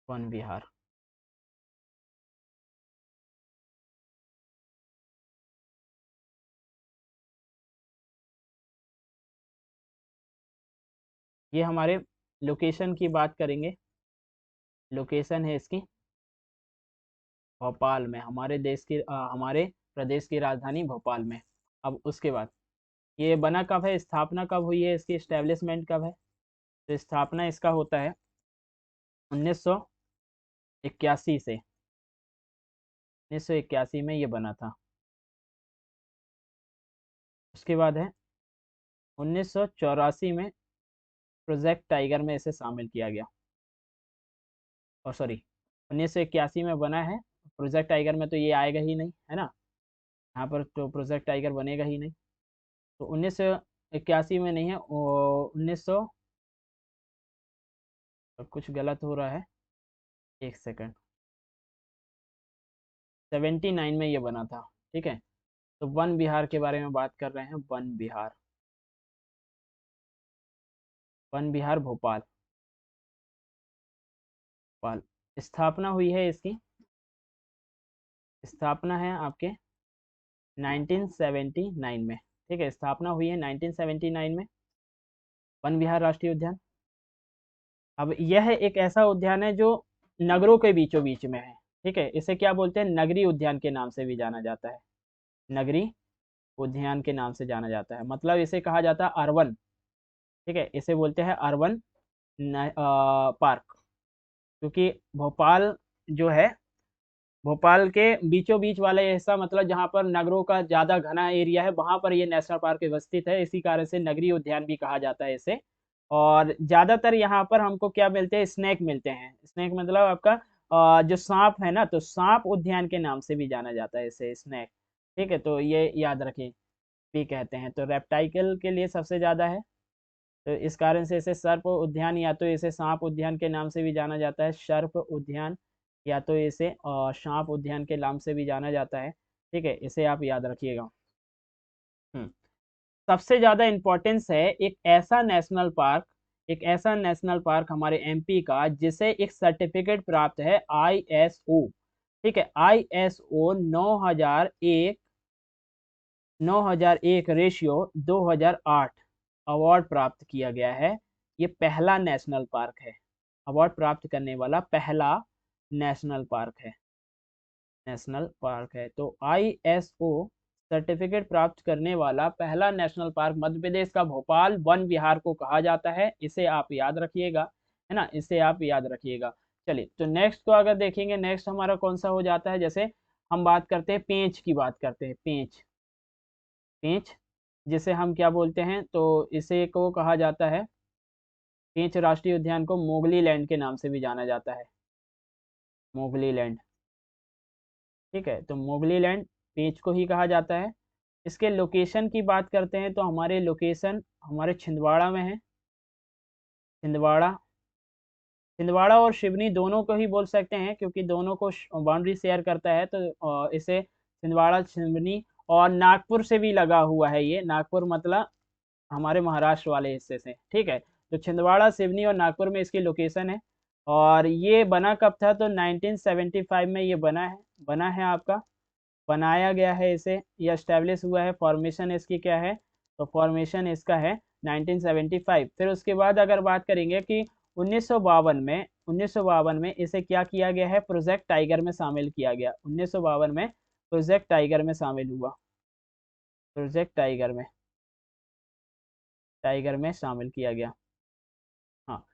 वन विहार, ये हमारे लोकेशन की बात करेंगे। लोकेशन है इसकी भोपाल में, हमारे प्रदेश की राजधानी भोपाल में। अब उसके बाद ये बना कब है, स्थापना कब हुई है, इसकी एस्टेब्लिशमेंट कब है। तो स्थापना इसका होता है 1981 से, 1981 में ये बना था। उसके बाद है 1984 में प्रोजेक्ट टाइगर में इसे शामिल किया गया। और सॉरी, 1981 में बना है, प्रोजेक्ट टाइगर में तो ये आएगा ही नहीं, है ना। यहाँ पर तो प्रोजेक्ट टाइगर बनेगा ही नहीं। तो 1981 में नहीं है, 1900, कुछ गलत हो रहा है, एक सेकंड, 79 में ये बना था, ठीक है। तो वन विहार के बारे में बात कर रहे हैं, वन विहार, वन विहार भोपाल, भोपाल। स्थापना हुई है इसकी, स्थापना है आपके 1979 में, ठीक है। स्थापना हुई है 1979 में, वन विहार राष्ट्रीय उद्यान। अब यह एक ऐसा उद्यान है जो नगरों के बीचों बीच में है, ठीक है। इसे क्या बोलते हैं, नगरी उद्यान के नाम से भी जाना जाता है, नगरी उद्यान के नाम से जाना जाता है। मतलब इसे कहा जाता है अर्बन, ठीक है। इसे बोलते हैं अर्बन पार्क, क्योंकि भोपाल जो है, भोपाल के बीचों बीच वाला ये हिस्सा, मतलब जहाँ पर नगरों का ज्यादा घना एरिया है, वहां पर ये नेशनल पार्क व्यवस्थित है। इसी कारण से नगरीय उद्यान भी कहा जाता है इसे। और ज्यादातर यहाँ पर हमको क्या मिलते हैं, स्नेक मिलते हैं। स्नेक मतलब आपका जो सांप है ना, तो सांप उद्यान के नाम से भी जाना जाता है इसे, स्नेक, ठीक है। तो ये याद रखें, भी कहते हैं। तो रेप्टाइकल के लिए सबसे ज्यादा है, तो इस कारण से इसे सर्प उद्यान या तो इसे सांप उद्यान के नाम से भी जाना जाता है, सर्प उद्यान, या तो इसे सांप उद्यान के नाम से भी जाना जाता है, ठीक है। इसे आप याद रखिएगा। हम्म सबसे ज्यादा इम्पोर्टेंस है एक ऐसा नेशनल पार्क हमारे एमपी का जिसे एक सर्टिफिकेट प्राप्त है, आईएसओ, ठीक है। आईएसओ 9001 रेशियो 2008 अवार्ड प्राप्त किया गया है। ये पहला नेशनल पार्क है, अवार्ड प्राप्त करने वाला पहला नेशनल पार्क है, नेशनल पार्क है। तो आईएसओ सर्टिफिकेट प्राप्त करने वाला पहला नेशनल पार्क मध्य प्रदेश का भोपाल वन विहार को कहा जाता है। इसे आप याद रखिएगा, है ना, इसे आप याद रखिएगा। चलिए, तो नेक्स्ट को अगर देखेंगे, नेक्स्ट हमारा कौन सा हो जाता है, जैसे हम बात करते हैं पेंच की, बात करते हैं पेंच। पेंच जिसे हम क्या बोलते हैं, तो इसे को कहा जाता है, पेंच राष्ट्रीय उद्यान को मोगली लैंड के नाम से भी जाना जाता है, मोगली लैंड। ठीक है, तो मोगली लैंड पेंच को ही कहा जाता है। इसके लोकेशन की बात करते हैं तो हमारे लोकेशन हमारे छिंदवाड़ा में है। छिंदवाड़ा, छिंदवाड़ा और सिवनी दोनों को ही बोल सकते हैं, क्योंकि दोनों को बाउंड्री शेयर करता है, तो इसे छिंदवाड़ा, सिवनी और नागपुर से भी लगा हुआ है। ये नागपुर मतलब हमारे महाराष्ट्र वाले हिस्से से। ठीक है, तो छिंदवाड़ा, सिवनी और नागपुर में इसकी लोकेशन है। और ये बना कब था, तो 1975 में ये बना है आपका, बनाया गया है इसे, ये एस्टेब्लिश हुआ है। फॉर्मेशन इसकी क्या है, तो फॉर्मेशन इसका है 1975। फिर उसके बाद अगर बात करेंगे कि 1952 में इसे क्या किया गया है, प्रोजेक्ट टाइगर में शामिल किया गया। 1952 में प्रोजेक्ट टाइगर में शामिल हुआ, प्रोजेक्ट टाइगर में शामिल किया गया। हाँ,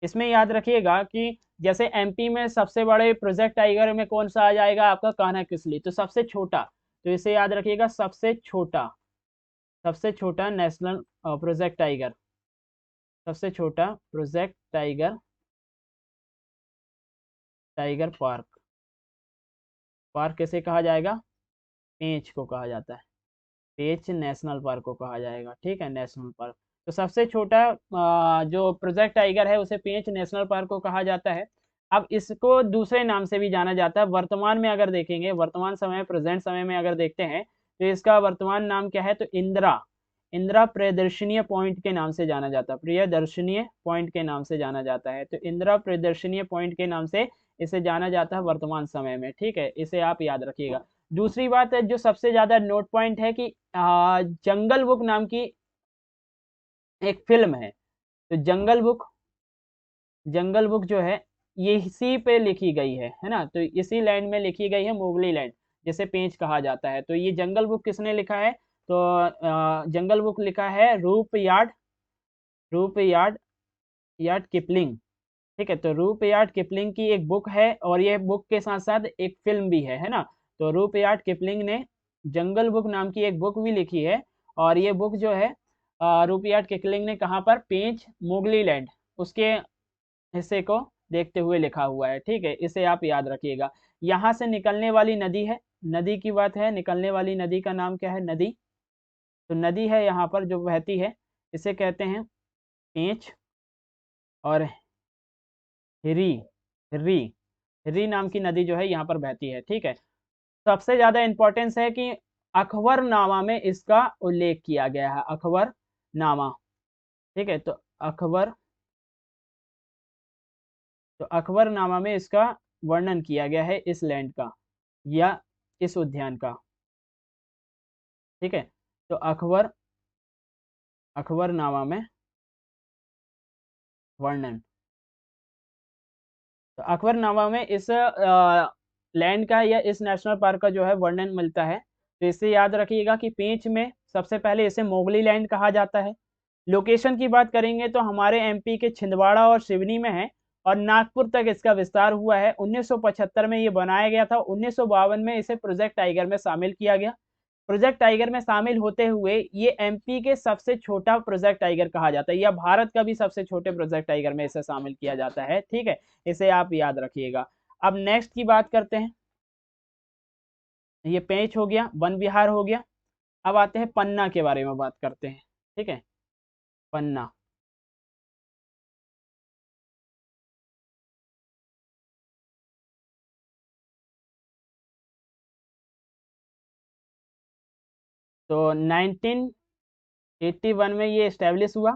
इसमें याद रखिएगा कि जैसे एमपी में सबसे बड़े प्रोजेक्ट टाइगर में कौन सा आ जाएगा, आपका कान्हा किसली, तो सबसे छोटा, तो इसे याद रखिएगा, सबसे छोटा नेशनल प्रोजेक्ट टाइगर, सबसे छोटा project tiger, tiger park, park कैसे कहा जाएगा, पेंच को कहा जाता है, पेंच नेशनल पार्क को कहा जाएगा। ठीक है, नेशनल पार्क, तो सबसे छोटा जो प्रोजेक्ट टाइगर है उसे पेंच नेशनल पार्क को कहा जाता है। अब इसको दूसरे नाम से भी जाना जाता है। वर्तमान में अगर देखेंगे, वर्तमान समय, प्रेजेंट समय में अगर देखते हैं, तो इसका वर्तमान नाम क्या है, तो इंदिरा, इंदिरा प्रियदर्शनीय पॉइंट के नाम से जाना जाता है, प्रियदर्शनीय पॉइंट के नाम से जाना जाता है। तो इंदिरा प्रियदर्शनीय पॉइंट के नाम से इसे जाना जाता है वर्तमान समय में। ठीक है, इसे आप याद रखिएगा। दूसरी बात है जो सबसे ज्यादा नोट पॉइंट है कि जंगल बुक नाम की एक फिल्म है। तो जंगल बुक जो है ये इसी पे लिखी गई है ना, तो इसी लैंड में लिखी गई है, मोगली लैंड, जिसे पेंच कहा जाता है। तो ये जंगल बुक किसने लिखा है, तो जंगल बुक लिखा है रूप यार्ड यार्ड किपलिंग। ठीक है, तो रूप यार्ड किपलिंग की एक बुक है, और ये बुक के साथ साथ एक फिल्म भी है ना। तो रूप यार्ड किपलिंग ने जंगल बुक नाम की एक बुक भी लिखी है, और ये बुक जो है रूप यार्ड किपलिंग ने कहाँ पर, पेंच मोगली लैंड, उसके हिस्से को देखते हुए लिखा हुआ है। ठीक है, इसे आप याद रखिएगा। यहाँ से निकलने वाली नदी है, नदी की बात है, निकलने वाली नदी का नाम क्या है, नदी, तो नदी है यहाँ पर जो बहती है, इसे कहते हैं पेंच और हिरी, हिर्री, हिर्री नाम की नदी जो है यहाँ पर बहती है। ठीक है, सबसे ज्यादा इंपॉर्टेंस है कि अकबरनामा में इसका उल्लेख किया गया है, अकबरनामा। ठीक है, तो अकबरनामा में इसका वर्णन किया गया है, इस लैंड का या इस उद्यान का। ठीक है, तो अकबरनामा में वर्णन, तो अकबरनामा में इस लैंड का या इस नेशनल पार्क का जो है वर्णन मिलता है। तो इससे याद रखिएगा कि पेंच में सबसे पहले इसे मोगली लैंड कहा जाता है। लोकेशन की बात करेंगे तो हमारे एमपी के छिंदवाड़ा और सिवनी में है, और नागपुर तक इसका विस्तार हुआ है। 1975 में ये बनाया गया था, 1952 में इसे प्रोजेक्ट टाइगर में शामिल किया गया। प्रोजेक्ट टाइगर में शामिल होते हुए ये एमपी के सबसे छोटा प्रोजेक्ट टाइगर कहा जाता है, या भारत का भी सबसे छोटे प्रोजेक्ट टाइगर में इसे शामिल किया जाता है। ठीक है, इसे आप याद रखिएगा। अब नेक्स्ट की बात करते हैं, ये पेंच हो गया, वन विहार हो गया। अब आते हैं पन्ना के बारे में बात करते हैं। ठीक है, पन्ना, तो 1981 में ये इस्टेब्लिश हुआ,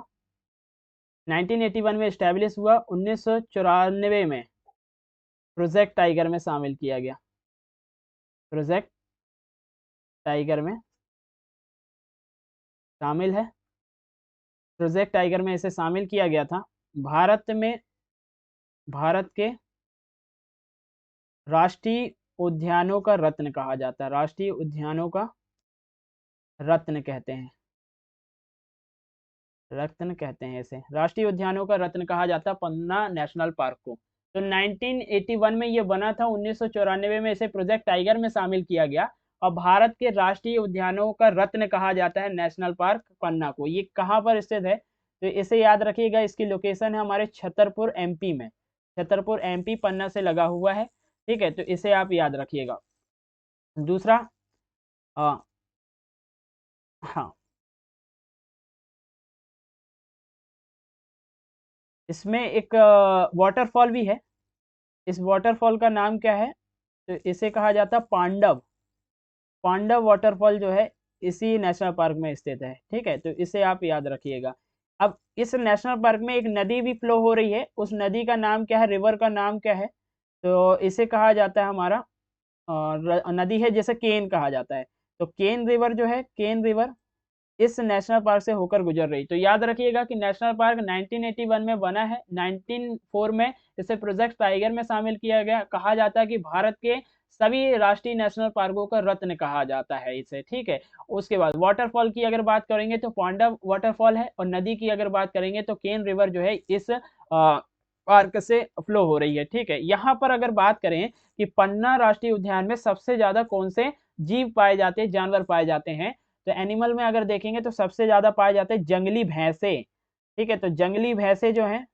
1981 में इस्टेब्लिश हुआ, 1994 में प्रोजेक्ट टाइगर में शामिल किया गया, प्रोजेक्ट टाइगर में शामिल है, प्रोजेक्ट टाइगर में इसे शामिल किया गया था। भारत में, भारत के राष्ट्रीय उद्यानों का रत्न कहा जाता है, राष्ट्रीय उद्यानों का रत्न कहते हैं, रत्न कहते हैं इसे, राष्ट्रीय उद्यानों का रत्न कहा जाता है पन्ना नेशनल पार्क को। तो 1981 में ये बना था, 1994 में इसे प्रोजेक्ट टाइगर में शामिल किया गया और भारत के राष्ट्रीय उद्यानों का रत्न कहा जाता है नेशनल पार्क पन्ना को। ये कहाँ पर स्थित है, तो इसे याद रखिएगा, इसकी लोकेशन है हमारे छतरपुर एमपी में, छतरपुर एमपी पन्ना से लगा हुआ है, ठीक है, तो इसे आप याद रखिएगा। दूसरा, हाँ हाँ, इसमें एक वाटरफॉल भी है, इस वाटरफॉल का नाम क्या है, तो इसे कहा जाता है पांडव, पांडव वाटरफॉल जो है इसी नेशनल पार्क में स्थित है, ठीक है, तो इसे आप याद रखिएगा। अब इस नेशनल पार्क में एक नदी भी फ्लो हो रही है, उस नदी का नाम क्या है, रिवर का नाम क्या है, तो इसे कहा जाता है हमारा नदी है जैसे केन कहा जाता है, तो केन रिवर जो है, केन रिवर इस नेशनल पार्क से होकर गुजर रही। तो याद रखिएगा कि नेशनल पार्क 1981 में बना है, 1904 में इसे प्रोजेक्ट टाइगर में शामिल किया गया। कहा जाता है कि भारत के सभी राष्ट्रीय नेशनल पार्कों का रत्न कहा जाता है इसे, ठीक है। उसके बाद वाटरफॉल की अगर बात करेंगे तो पांडव वाटरफॉल है, और नदी की अगर बात करेंगे तो केन रिवर जो है इस पार्क से फ्लो हो रही है, ठीक है। यहाँ पर अगर बात करें कि पन्ना राष्ट्रीय उद्यान में सबसे ज्यादा कौन से जीव पाए जाते हैं, जानवर पाए जाते हैं, तो एनिमल में अगर देखेंगे तो सबसे ज्यादा पाए जाते हैं जंगली भैंसे, ठीक है। तो जंगली भैंसे जो हैं,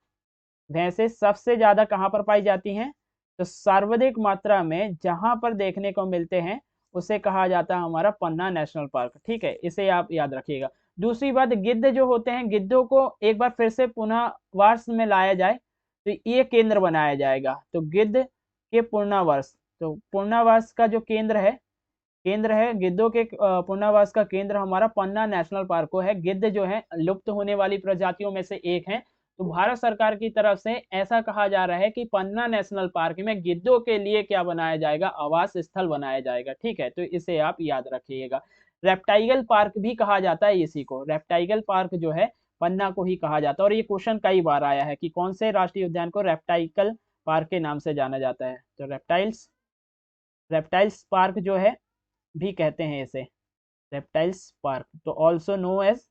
भैंसे सबसे ज्यादा कहाँ पर पाई जाती हैं, तो सर्वाधिक मात्रा में जहां पर देखने को मिलते हैं उसे कहा जाता है हमारा पन्ना नेशनल पार्क, ठीक है, इसे आप याद रखिएगा। दूसरी बात, गिद्ध जो होते हैं, गिद्धों को एक बार फिर से पुनः वास में लाया जाए तो ये केंद्र बनाया जाएगा, तो गिद्ध के पुनर्वास, तो पुनर्वास का जो केंद्र है गिद्धों के पुनर्वास का केंद्र हमारा पन्ना नेशनल पार्क को है। गिद्ध जो है लुप्त होने वाली प्रजातियों में से एक है, तो भारत सरकार की तरफ से ऐसा कहा जा रहा है कि पन्ना नेशनल पार्क में गिद्धों के लिए क्या बनाया जाएगा, आवास स्थल बनाया जाएगा, ठीक है, तो इसे आप याद रखिएगा। रेप्टाइगल पार्क भी कहा जाता है इसी को, रेप्टाइगल पार्क जो है पन्ना को ही कहा जाता है, और ये क्वेश्चन कई बार आया है कि कौन से राष्ट्रीय उद्यान को रेप्टाइगल पार्क के नाम से जाना जाता है, तो रेप्टाइल्स पार्क जो है भी कहते हैं इसे, रेप्टाइल्स पार्क, तो also know as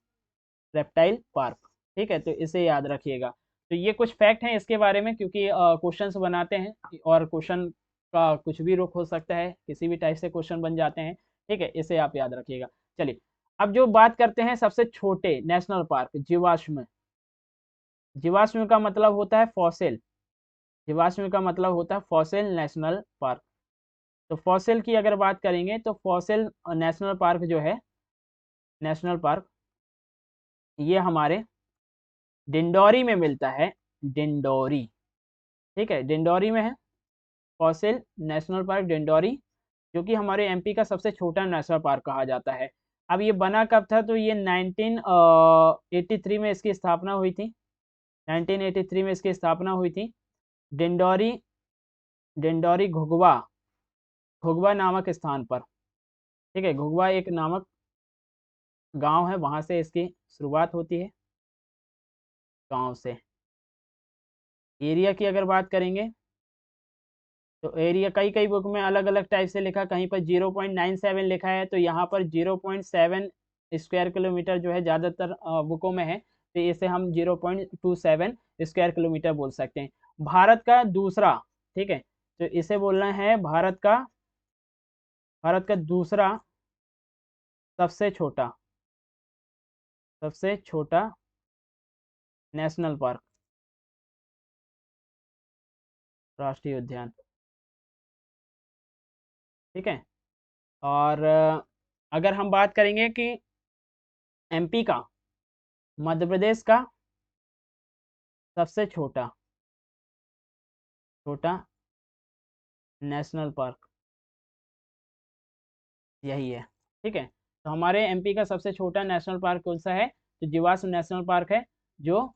reptile park, ठीक है, तो इसे याद रखिएगा। तो ये कुछ फैक्ट हैं इसके बारे में, क्योंकि क्वेश्चंस बनाते हैं और क्वेश्चन का कुछ भी रुख हो सकता है, किसी भी टाइप से क्वेश्चन बन जाते हैं, ठीक है, इसे आप याद रखिएगा। चलिए, अब जो बात करते हैं सबसे छोटे नेशनल पार्क, जीवाश्म, जीवाश्म का मतलब होता है फॉसिल, जीवाश्म का मतलब होता है फॉसिल नेशनल पार्क। तो फॉसिल की अगर बात करेंगे तो फॉसिल नेशनल पार्क जो है, नेशनल पार्क ये हमारे डिंडौरी में मिलता है, डिंडौरी, ठीक है, डिंडौरी में है फॉसिल नेशनल पार्क डिंडौरी, जो कि हमारे एमपी का सबसे छोटा नेशनल पार्क कहा जाता है। अब ये बना कब था, तो ये 1983 में इसकी स्थापना हुई थी, 1983 में इसकी स्थापना हुई थी। डिंडौरी, डिंडौरी घुघवा, घुघवा नामक स्थान पर, ठीक है, घुघवा एक नामक गांव है, वहां से इसकी शुरुआत होती है, गांव से। एरिया की अगर बात करेंगे तो एरिया कई कई बुक में अलग अलग टाइप से लिखा, कहीं पर 0.97 लिखा है, तो यहाँ पर 0.7 स्क्वायर किलोमीटर जो है ज़्यादातर बुकों में है, तो इसे हम 0.27 स्क्वायर किलोमीटर बोल सकते हैं। भारत का दूसरा, ठीक है, तो इसे बोलना है भारत का दूसरा सबसे छोटा, सबसे छोटा नेशनल पार्क, राष्ट्रीय उद्यान, ठीक है। और अगर हम बात करेंगे कि एमपी का, मध्य प्रदेश का सबसे छोटा, छोटा नेशनल पार्क यही है, ठीक है। तो हमारे एमपी का सबसे छोटा नेशनल पार्क कौन सा है, तो जीवाश्म नेशनल पार्क है, जो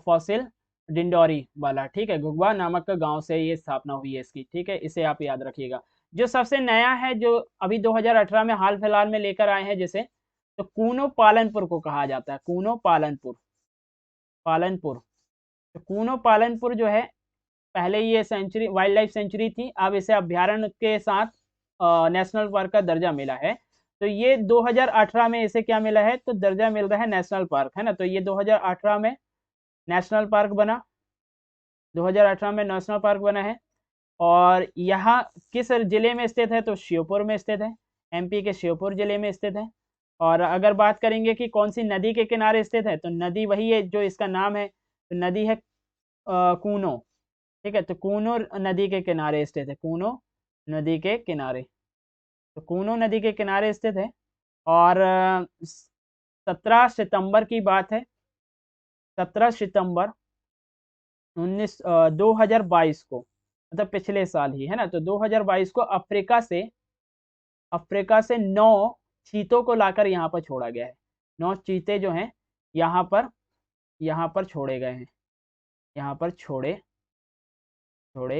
फॉसिल डिंडौरी वाला, ठीक है, घुघवा नामक गांव से ये स्थापना हुई है इसकी, ठीक है, इसे आप याद रखिएगा। जो सबसे नया है, जो अभी 2018 में हाल फिलहाल में लेकर आए हैं जैसे, तो कूनो पालनपुर को कहा जाता है, कूनो पालनपुर, पालनपुर, तो कूनो पालनपुर जो है, पहले ये सेंचुरी, वाइल्ड लाइफ सेंचुरी थी, अब इसे अभ्यारण्य के साथ नेशनल पार्क का दर्जा मिला है। तो ये 2018 में इसे क्या मिला है, तो दर्जा मिल रहा है नेशनल पार्क, है ना। तो ये 2018 में नेशनल पार्क बना, 2018 में नेशनल पार्क बना है। और यहाँ किस जिले में स्थित है, तो श्योपुर में स्थित है, एमपी के श्योपुर जिले में स्थित है। और अगर बात करेंगे कि कौन सी नदी के किनारे स्थित है, तो नदी वही है जो इसका नाम है, तो नदी है कूनो, ठीक है। तो कूनो नदी के किनारे स्थित है, कूनो नदी के किनारे, तो कूनो नदी के किनारे स्थित है। और 17 सितंबर की बात है, 17 सितंबर 2022 को, मतलब पिछले साल ही, है ना। तो 2022 को अफ्रीका से 9 चीतों को लाकर यहाँ पर छोड़ा गया है। 9 चीते जो हैं यहाँ पर छोड़े गए हैं, यहाँ पर छोड़े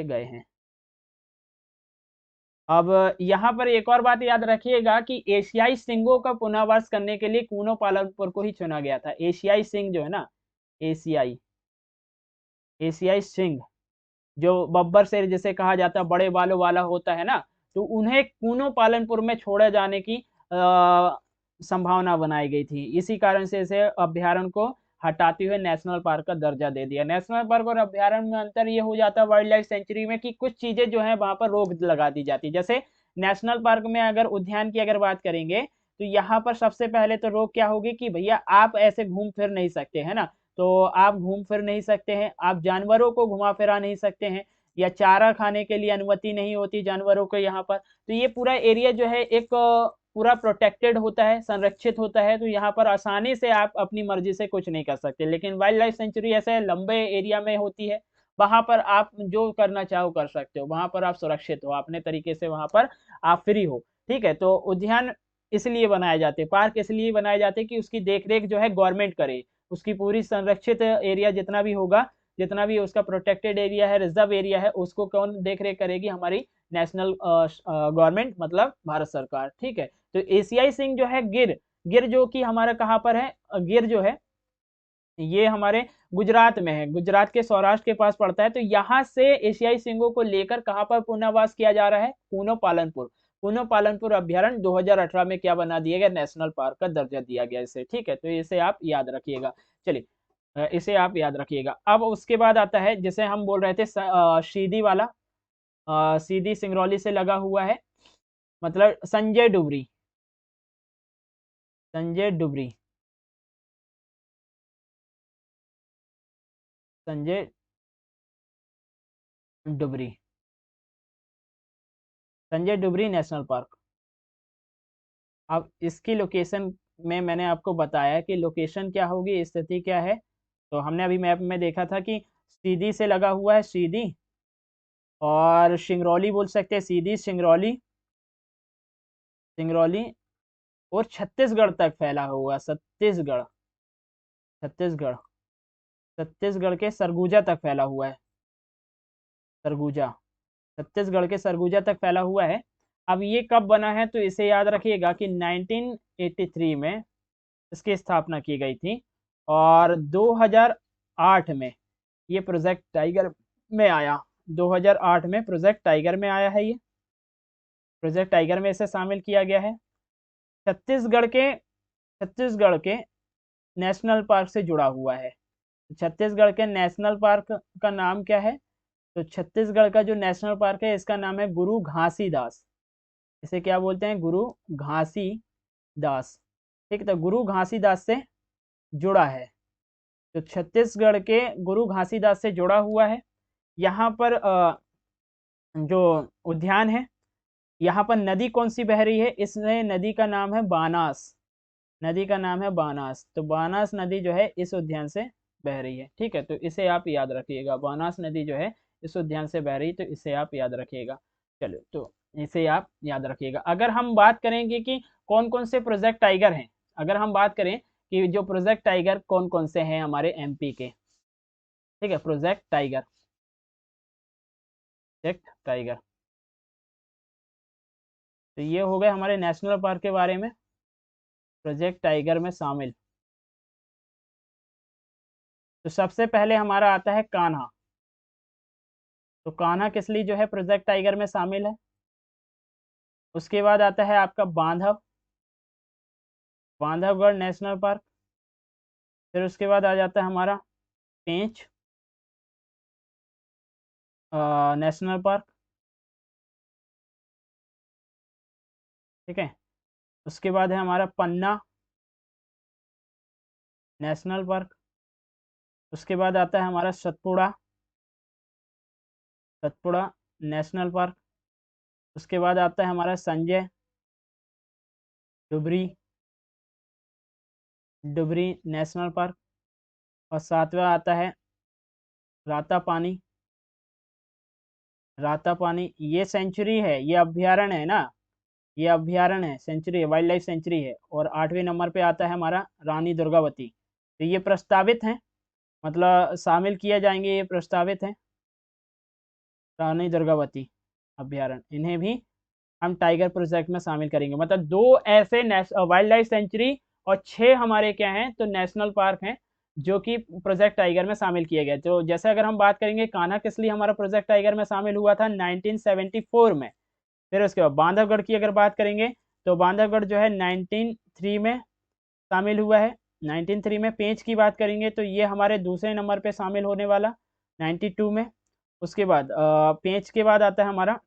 गए हैं। अब यहाँ पर एक और बात याद रखिएगा कि एशियाई सिंगों का पुनर्वास करने के लिए कूनो पालनपुर को ही चुना गया था। एशियाई सिंह जो है ना, एशियाई सिंह, जो बब्बर शेर जिसे कहा जाता है, बड़े बालों वाला होता है ना, तो उन्हें कूनो पालनपुर में छोड़े जाने की संभावना बनाई गई थी। इसी कारण से इसे अभ्यारण्य को हटाते हुए नेशनल पार्क का दर्जा दे दिया। नेशनल पार्क और अभ्यारण्य में अंतर ये हो जाता है वाइल्ड लाइफ सेंचुरी में कि कुछ चीजें जो है वहां पर रोक लगा दी जाती है। जैसे नेशनल पार्क में अगर उद्यान की अगर बात करेंगे, तो यहाँ पर सबसे पहले तो रोक क्या होगी कि भैया आप ऐसे घूम फिर नहीं सकते, है ना। तो आप घूम फिर नहीं सकते हैं, आप जानवरों को घुमा फिरा नहीं सकते हैं, या चारा खाने के लिए अनुमति नहीं होती जानवरों को यहाँ पर। तो ये पूरा एरिया जो है एक पूरा प्रोटेक्टेड होता है, संरक्षित होता है। तो यहाँ पर आसानी से आप अपनी मर्जी से कुछ नहीं कर सकते। लेकिन वाइल्ड लाइफ सेंचुरी ऐसे लंबे एरिया में होती है, वहां पर आप जो करना चाहो कर सकते हो, वहां पर आप सुरक्षित हो अपने तरीके से, वहां पर आप फ्री हो, ठीक है। तो उद्यान इसलिए बनाए जाते हैं, पार्क इसलिए बनाए जाते हैं कि उसकी देखरेख जो है गवर्नमेंट करे। उसकी पूरी संरक्षित एरिया जितना भी होगा, जितना भी उसका प्रोटेक्टेड एरिया है, रिजर्व एरिया है, उसको कौन देख रेख करेगी, हमारी नेशनल गवर्नमेंट, मतलब भारत सरकार, ठीक है। तो एशियाई सिंह जो है गिर, जो कि हमारा कहाँ पर है, गिर जो है ये हमारे गुजरात में है, गुजरात के सौराष्ट्र के पास पड़ता है। तो यहाँ से एशियाई सिंहों को लेकर कहाँ पर पुनर्वास किया जा रहा है, कूनो पालनपुर। कूनो पालनपुर अभ्यारण्य 2018 में क्या बना दिया गया, नेशनल पार्क का दर्जा दिया गया इसे, ठीक है। तो इसे आप याद रखिएगा। चलिए इसे आप याद रखिएगा। अब उसके बाद आता है जिसे हम बोल रहे थे सीधी वाला, सीधी सिंगरौली से लगा हुआ है, मतलब संजय डुबरी, संजय डुबरी, संजय डुबरी, संजय डुबरी नेशनल पार्क। अब इसकी लोकेशन में मैंने आपको बताया कि लोकेशन क्या होगी, स्थिति क्या है। तो हमने अभी मैप में देखा था कि सीधी से लगा हुआ है, सीधी, और सिंगरौली बोल सकते हैं, सीधी सिंगरौली, सिंगरौली, और छत्तीसगढ़ तक फैला हुआ, छत्तीसगढ़, छत्तीसगढ़, छत्तीसगढ़ के सरगुजा तक फैला हुआ है, सरगुजा, छत्तीसगढ़ के सरगुजा तक फैला हुआ है। अब ये कब बना है, तो इसे याद रखिएगा कि 1983 में इसकी स्थापना की गई थी, और 2008 में ये प्रोजेक्ट टाइगर में आया, 2008 में प्रोजेक्ट टाइगर में आया है, ये प्रोजेक्ट टाइगर में इसे शामिल किया गया है। छत्तीसगढ़ के नेशनल पार्क से जुड़ा हुआ है। छत्तीसगढ़ के नेशनल पार्क का नाम क्या है, तो छत्तीसगढ़ का जो नेशनल पार्क है इसका नाम है गुरु घासीदास। इसे क्या बोलते हैं, गुरु घासीदास, ठीक है। तो गुरु घासीदास से जुड़ा है, तो छत्तीसगढ़ के गुरु घासीदास से जुड़ा हुआ है। यहाँ पर जो उद्यान है, यहाँ पर नदी कौन सी बह रही है, इस नदी का नाम है बानास, नदी का नाम है बानास। तो बानास नदी जो है इस उद्यान से बह रही है, ठीक है। तो इसे आप याद रखिएगा, बानास नदी जो है इस उद्यान से बह रही है, तो इसे आप याद रखिएगा। चलो, तो इसे आप याद रखिएगा। अगर हम बात करेंगे कि कौन कौन से प्रोजेक्ट टाइगर हैं, अगर हम बात करें कि जो प्रोजेक्ट टाइगर कौन कौन से हैं हमारे एमपी के, ठीक है, प्रोजेक्ट टाइगर, प्रोजेक्ट टाइगर। तो ये हो गए हमारे नेशनल पार्क के बारे में, प्रोजेक्ट टाइगर में शामिल। तो सबसे पहले हमारा आता है कान्हा। तो कान्हा किस लिए जो है प्रोजेक्ट टाइगर में शामिल है। उसके बाद आता है आपका बांधव, बांधवगढ़ नेशनल पार्क। फिर उसके बाद आ जाता है हमारा पेंच नेशनल पार्क। ठीक है, उसके बाद है हमारा पन्ना नेशनल पार्क। उसके बाद आता है हमारा सतपुड़ा, सतपुड़ा नेशनल पार्क। उसके बाद आता है हमारा संजय डुबरी, डुबरी नेशनल पार्क। और सातवां आता है रातापानी, रातापानी। ये सेंचुरी है, ये अभ्यारण्य है ना, ये अभ्यारण्य है, सेंचुरी है, वाइल्ड लाइफ सेंचुरी है। और 8वें नंबर पे आता है हमारा रानी दुर्गावती। तो ये प्रस्तावित हैं, मतलब शामिल किया जाएंगे, ये प्रस्तावित हैं रानी दुर्गावती अभ्यारण्य, इन्हें भी हम टाइगर प्रोजेक्ट में शामिल करेंगे। मतलब 2 ऐसे वाइल्ड लाइफ सेंचुरी और 6 हमारे क्या हैं तो नेशनल पार्क हैं जो कि प्रोजेक्ट टाइगर में शामिल किए गए। तो जैसे अगर हम बात करेंगे कान्हा किस लिए हमारा प्रोजेक्ट टाइगर में शामिल हुआ था 1974 में। फिर उसके बाद बांधवगढ़ की अगर बात करेंगे तो बांधवगढ़ जो है 1903 में शामिल हुआ है। 1903 में पेंच की बात करेंगे तो ये हमारे दूसरे नंबर पे शामिल होने वाला 92 में। उसके बाद पेंच के बाद आता है हमारा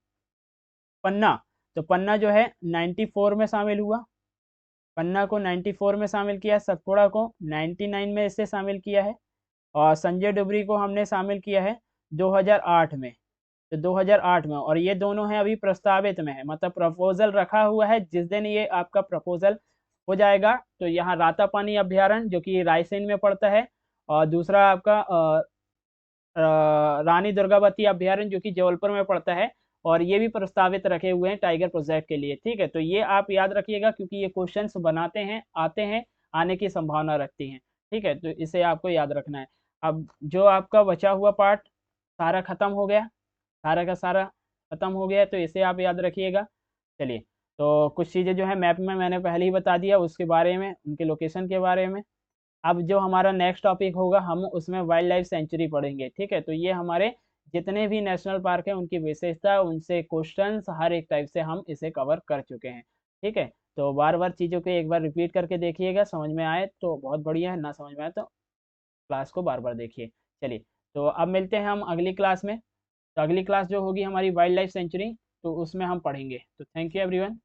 पन्ना। तो पन्ना जो है 94 में शामिल हुआ, पन्ना को 94 में शामिल किया है। सतपुड़ा को 99 में इसे शामिल किया है। और संजय डुबरी को हमने शामिल किया है 2008 में। तो 2008 में, और ये दोनों हैं अभी प्रस्तावित में है, मतलब प्रपोजल रखा हुआ है। जिस दिन ये आपका प्रपोजल हो जाएगा तो यहाँ रातापानी अभ्यारण्य जो कि रायसेन में पड़ता है, और दूसरा आपका रानी दुर्गावती अभ्यारण्य जो कि जबलपुर में पड़ता है, और ये भी प्रस्तावित रखे हुए हैं टाइगर प्रोजेक्ट के लिए। ठीक है, तो ये आप याद रखिएगा क्योंकि ये क्वेश्चंस बनाते हैं, आते हैं, आने की संभावना रखती हैं। ठीक है, तो इसे आपको याद रखना है। अब जो आपका बचा हुआ पार्ट सारा खत्म हो गया, सारा का सारा खत्म हो गया, तो इसे आप याद रखिएगा। चलिए, तो कुछ चीज़ें जो है मैप में मैंने पहले ही बता दिया, उसके बारे में, उनके लोकेशन के बारे में। अब जो हमारा नेक्स्ट टॉपिक होगा हम उसमें वाइल्ड लाइफ सेंचुरी पढ़ेंगे। ठीक है, तो ये हमारे जितने भी नेशनल पार्क हैं उनकी विशेषता, उनसे क्वेश्चंस, हर एक टाइप से हम इसे कवर कर चुके हैं। ठीक है, तो बार बार चीज़ों को एक बार रिपीट करके देखिएगा, समझ में आए तो बहुत बढ़िया है, ना समझ में आए तो क्लास को बार बार देखिए। चलिए, तो अब मिलते हैं हम अगली क्लास में। तो अगली क्लास जो होगी हमारी वाइल्ड लाइफ सेंचुरी, तो उसमें हम पढ़ेंगे। तो थैंक यू एवरीवन।